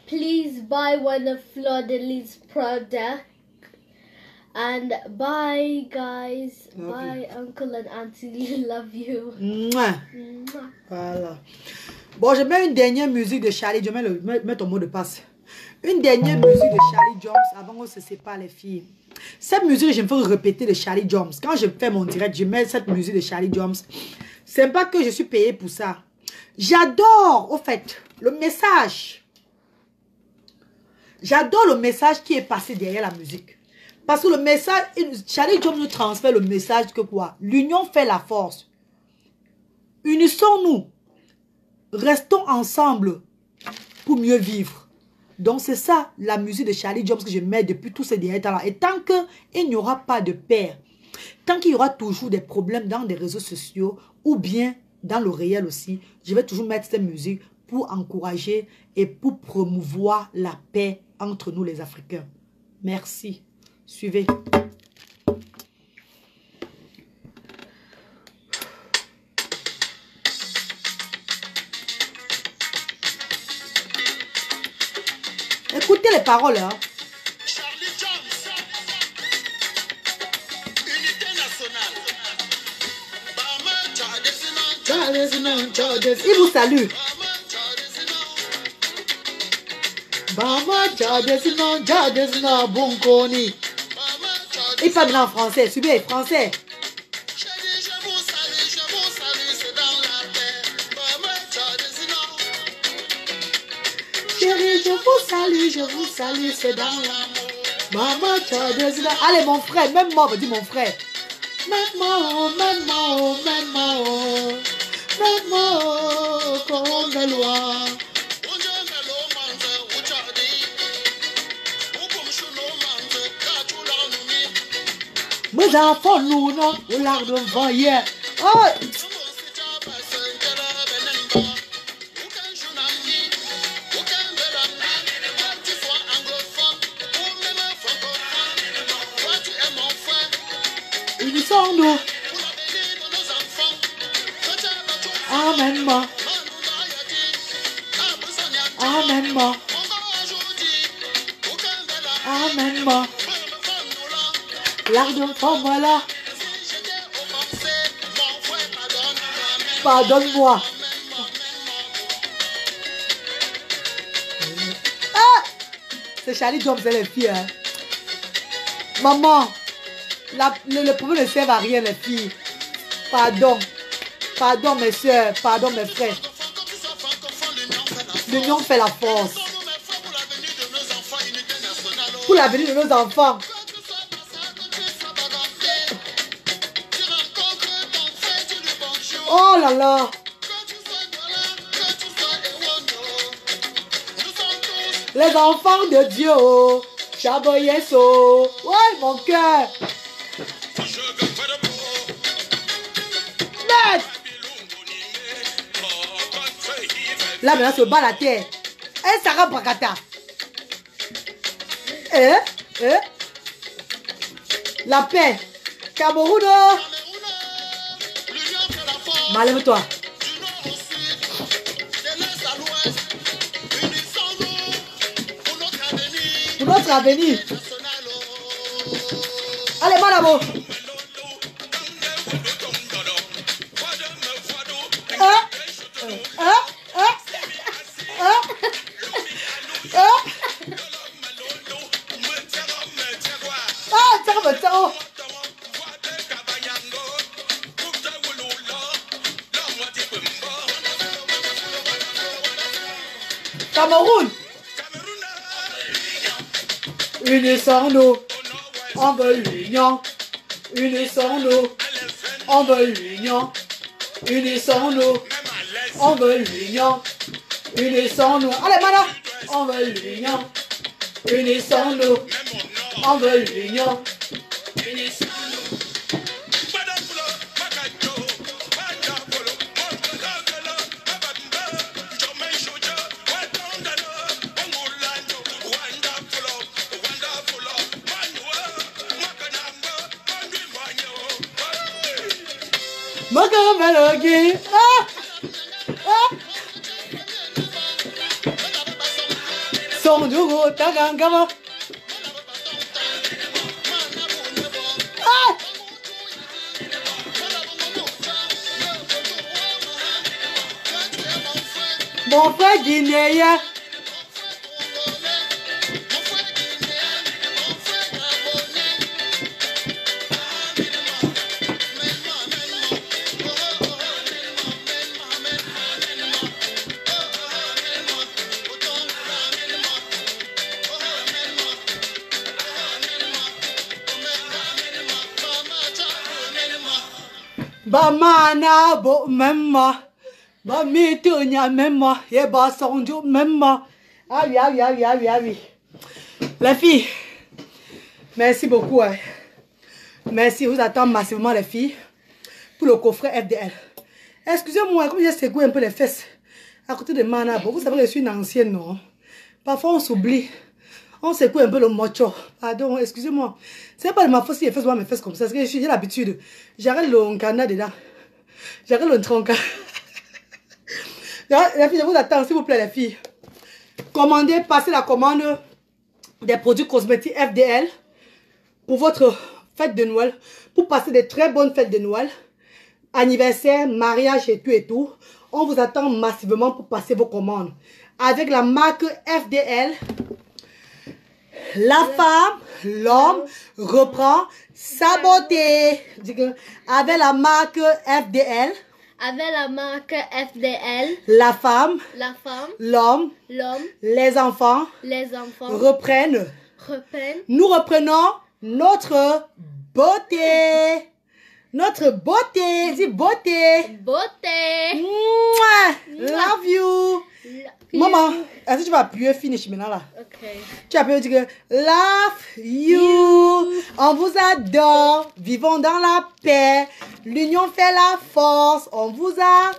Please buy one of Fleur de Lis products. And bye, guys. Love bye, you. Uncle and Auntie. Love you. Mouah. Mwah. Voilà. Bon, je mets une dernière musique de Charlie. Je mets ton mot de passe. Une dernière musique de Charlie Jones avant qu'on se sépare, les filles. Cette musique, je me fais répéter de Charlie Jones. Quand je fais mon direct, je mets cette musique de Charlie Jones. C'est pas que je suis payée pour ça. J'adore, au fait, le message. J'adore le message qui est passé derrière la musique. Parce que le message, Charlie Jones nous transfère le message que quoi? L'union fait la force. Unissons-nous. Restons ensemble pour mieux vivre. Donc c'est ça la musique de Charlie Jones que je mets depuis tous ces derniers temps-là. Et tant qu'il n'y aura pas de paix, tant qu'il y aura toujours des problèmes dans les réseaux sociaux ou bien dans le réel aussi, je vais toujours mettre cette musique pour encourager et pour promouvoir la paix entre nous les Africains. Merci. Suivez. Écoutez les paroles, hein. Charlie Jones, unité nationale. Il vous salue. Il parle bien en français. Suivez, français. Chérie, je vous salue, c'est dans l'amour. Maman, tu as des... Allez, mon frère, même moi, me dit mon frère. Même moi, Fais-moi comme la loi. Mes enfants, nous, non, on l'a devant hier. Oh! Unissons-nous. Amen-moi. Amen-moi. Amen-moi. L'art de femme là. Pardonne-moi. Ah! C'est Charlie Jones et les filles. Hein. Maman, le problème ne sert à rien les filles. Pardon. Pardon mes soeurs, pardon mes frères. L'union fait la force. Pour l'avenir de nos enfants. Oh là là. Les enfants de Dieu. Chaboyeso. Ouais, mon cœur. Net. Là, maintenant, se bat la terre. Et Sarah Brakata. La paix. Cameroun. Lève-toi. Pour notre avenir. Allez, madame. Cameroun. Unissons-nous. On veut l'union. Unissons-nous. On veut l'union. Unissons-nous. On veut l'union. Unissons-nous. Allez, madame. On veut l'union. Unissons-nous. On veut l'union. Mon frère guinéen. Bamana bo memma. Bami tunya memma. Yeba sonju memma. Ah oui, ah oui, ah oui, ah oui, ah oui. Les filles, merci beaucoup. Hein. Merci, vous attendez massivement les filles pour le coffret FDL. Excusez-moi, comme j'ai secoué un peu les fesses à côté de Manabo. Vous savez que je suis une ancienne, non? Parfois on s'oublie. On secoue un peu le mocho. Pardon, excusez-moi. C'est pas de ma faute si les fesses voient mes fesses comme ça. Parce que j'ai l'habitude. J'arrête le canard dedans. J'arrête le tronc. Les filles, je vous attends, s'il vous plaît, les filles. Commandez, passez la commande des produits cosmétiques FDL pour votre fête de Noël. Pour passer des très bonnes fêtes de Noël. Anniversaire, mariage et tout et tout. On vous attend massivement pour passer vos commandes. Avec la marque FDL, la femme, l'homme reprend sa beauté. Avec la marque FDL. Avec la marque FDL. La femme, l'homme, les enfants reprennent. Nous reprenons notre beauté. Notre beauté. Dis beauté. Beauté. Mouah. Love you. Maman, est-ce que tu vas appuyer finish maintenant là? Ok. Tu appuies dire love you. On vous adore. Vivons dans la paix. L'union fait la force. On vous a.